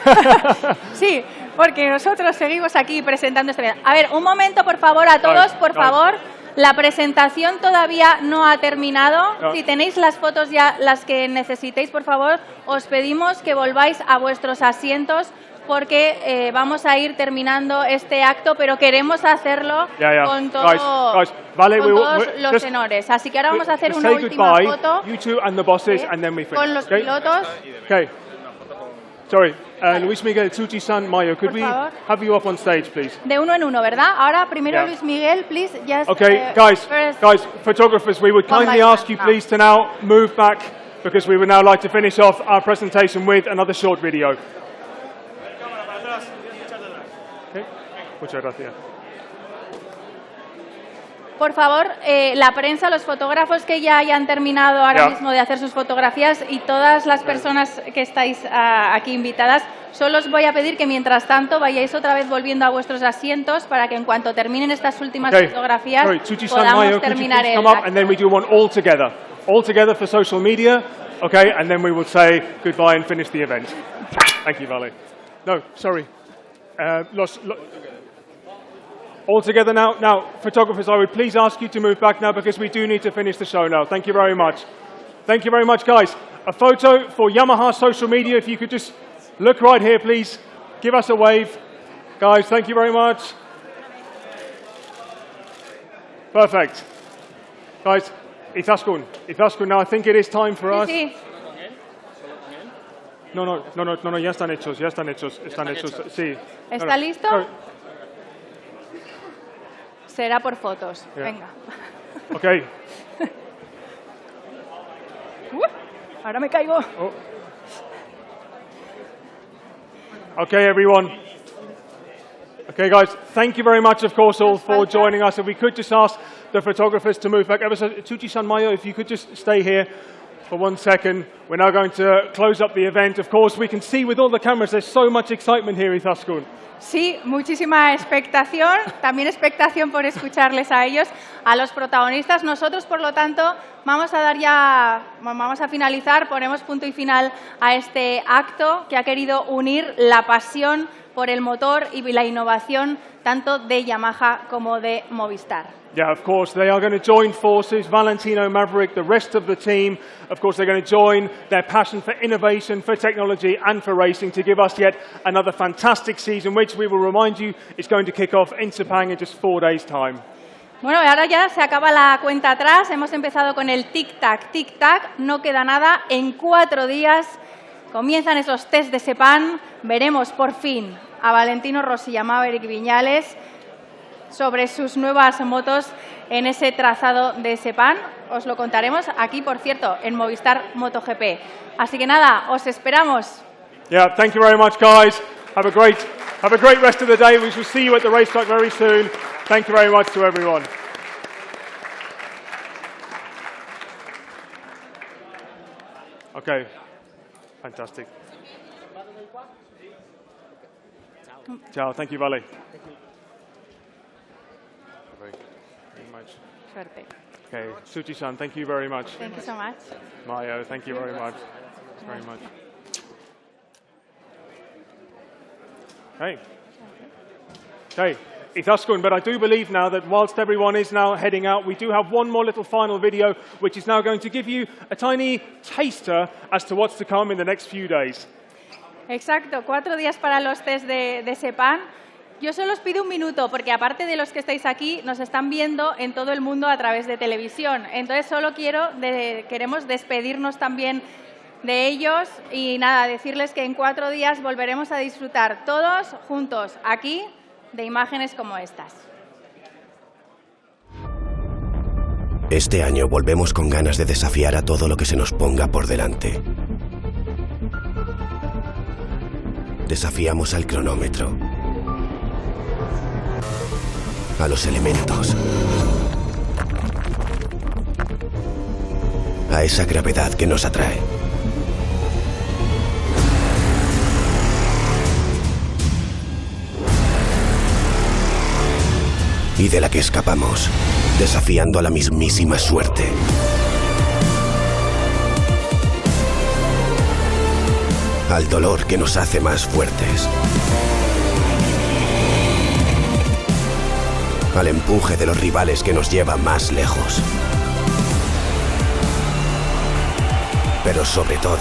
Sí, porque nosotros seguimos aquí presentando este video. A ver, un momento, por favor, a todos, por favor. La presentación todavía no ha terminado. No. Si tenéis las fotos ya, las que necesitéis, por favor, os pedimos que volváis a vuestros asientos, porque vamos a ir terminando este acto, pero queremos hacerlo con, todos los tenores. Así que ahora vamos a hacer una última foto you two and the bosses, and then we finish. Con los pilotos. Okay. Sorry. Luis Miguel, Tsuchi-san, Mayo, could we favor. have you up on stage, please? De uno en uno, ¿verdad? Ahora primero Yeah. Luis Miguel, please. Just, Okay, guys, first. photographers, we would One kindly by ask one you now. please to now move back because we would now like to finish off our presentation with another short video. Okay. Muchas gracias. Por favor, la prensa, los fotógrafos que ya hayan terminado ahora Yeah. mismo de hacer sus fotografías y todas las personas que estáis aquí invitadas, solo os voy a pedir que mientras tanto vayáis otra vez volviendo a vuestros asientos para que en cuanto terminen estas últimas Okay. fotografías Sorry, Tsuchi-san, Mayo, podamos could you terminar please el come up acto. and then we do one all together for social media, okay, and then we will say goodbye and finish the event. Thank you, Vale. No, sorry. All together now. Now, photographers, I would please ask you to move back now because we do need to finish the show now. Thank you very much. Thank you very much, guys. A photo for Yamaha social media. If you could just look right here, please. Give us a wave. Guys, thank you very much. Perfect. Guys, Izaskun, now I think it is time for us. Sí, sí. No, ya están hechos. Sí. ¿Está listo? No. Será por fotos. Yeah. Venga. Okay. Ahora me caigo. Oh. Okay, everyone. Okay, guys, thank you very much, of course, all for joining us. If we could just ask the photographers to move back ever so. Tsuchi-san, Mayo, if you could just stay here for 1 second. We're now going to close up the event. Of course, we can see with all the cameras, there's so much excitement here, Izaskun. Sí, muchísima expectación, también expectación por escucharles a ellos, a los protagonistas. Nosotros, por lo tanto, vamos a finalizar, ponemos punto y final a este acto que ha querido unir la pasión por el motor y la innovación tanto de Yamaha como de Movistar. Yeah, of course, they are going to join forces, Valentino, Maverick, the rest of the team. Of course, they're going to join their passion for innovation, for technology and for racing to give us yet another fantastic season, which we will remind you is going to kick off in Sepang in just 4 days' time. Bueno, ahora ya se acaba la cuenta atrás, hemos empezado con el tic-tac, no queda nada, en 4 días comienzan esos test de Sepang, veremos por fin a Valentino Rossi y a Maverick Viñales sobre sus nuevas motos en ese trazado de Sepang. Os lo contaremos aquí, por cierto, en Movistar MotoGP. Así que nada, os esperamos. Yeah, thank you very much, guys. Have a great rest of the day. We shall see you at the racetrack very soon. Thank you very much to everyone. Okay, fantastic. Ciao, thank you, Vale. Very much. Suerte. Okay, Tsuchi-san, thank you very much. Thank you so much. Mayo, thank you very much. Very much. Okay, Izaskun, but I do believe now that whilst everyone is now heading out, we do have one more little final video, which is now going to give you a tiny taster as to what's to come in the next few days. Exacto, 4 días para los test de Sepang. Yo solo os pido 1 minuto, porque aparte de los que estáis aquí, nos están viendo en todo el mundo a través de televisión. Entonces solo queremos despedirnos también de ellos y nada, decirles que en 4 días volveremos a disfrutar todos juntos aquí de imágenes como estas. Este año volvemos con ganas de desafiar a todo lo que se nos ponga por delante. Desafiamos al cronómetro, a los elementos, a esa gravedad que nos atrae. Y de la que escapamos, desafiando a la mismísima suerte. Al dolor que nos hace más fuertes. Al empuje de los rivales que nos lleva más lejos. Pero sobre todo,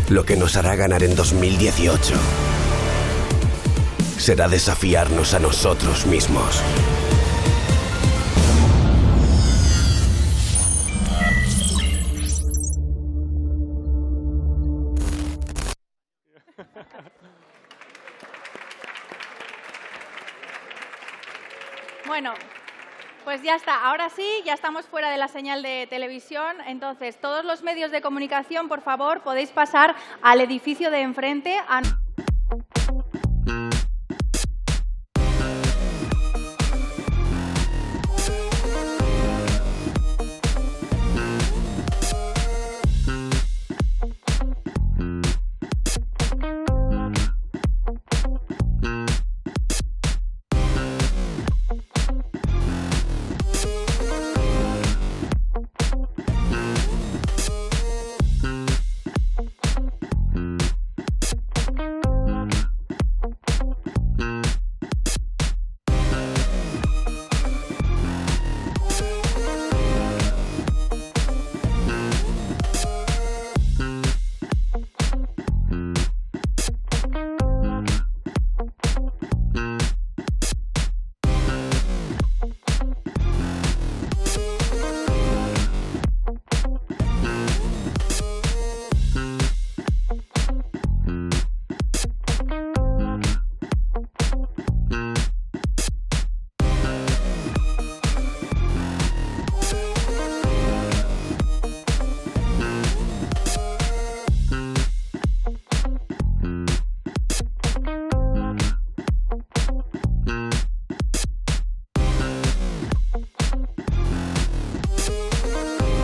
lo que nos hará ganar en 2018 será desafiarnos a nosotros mismos. Bueno, pues ya está. Ahora sí, ya estamos fuera de la señal de televisión. Entonces, todos los medios de comunicación, por favor, podéis pasar al edificio de enfrente.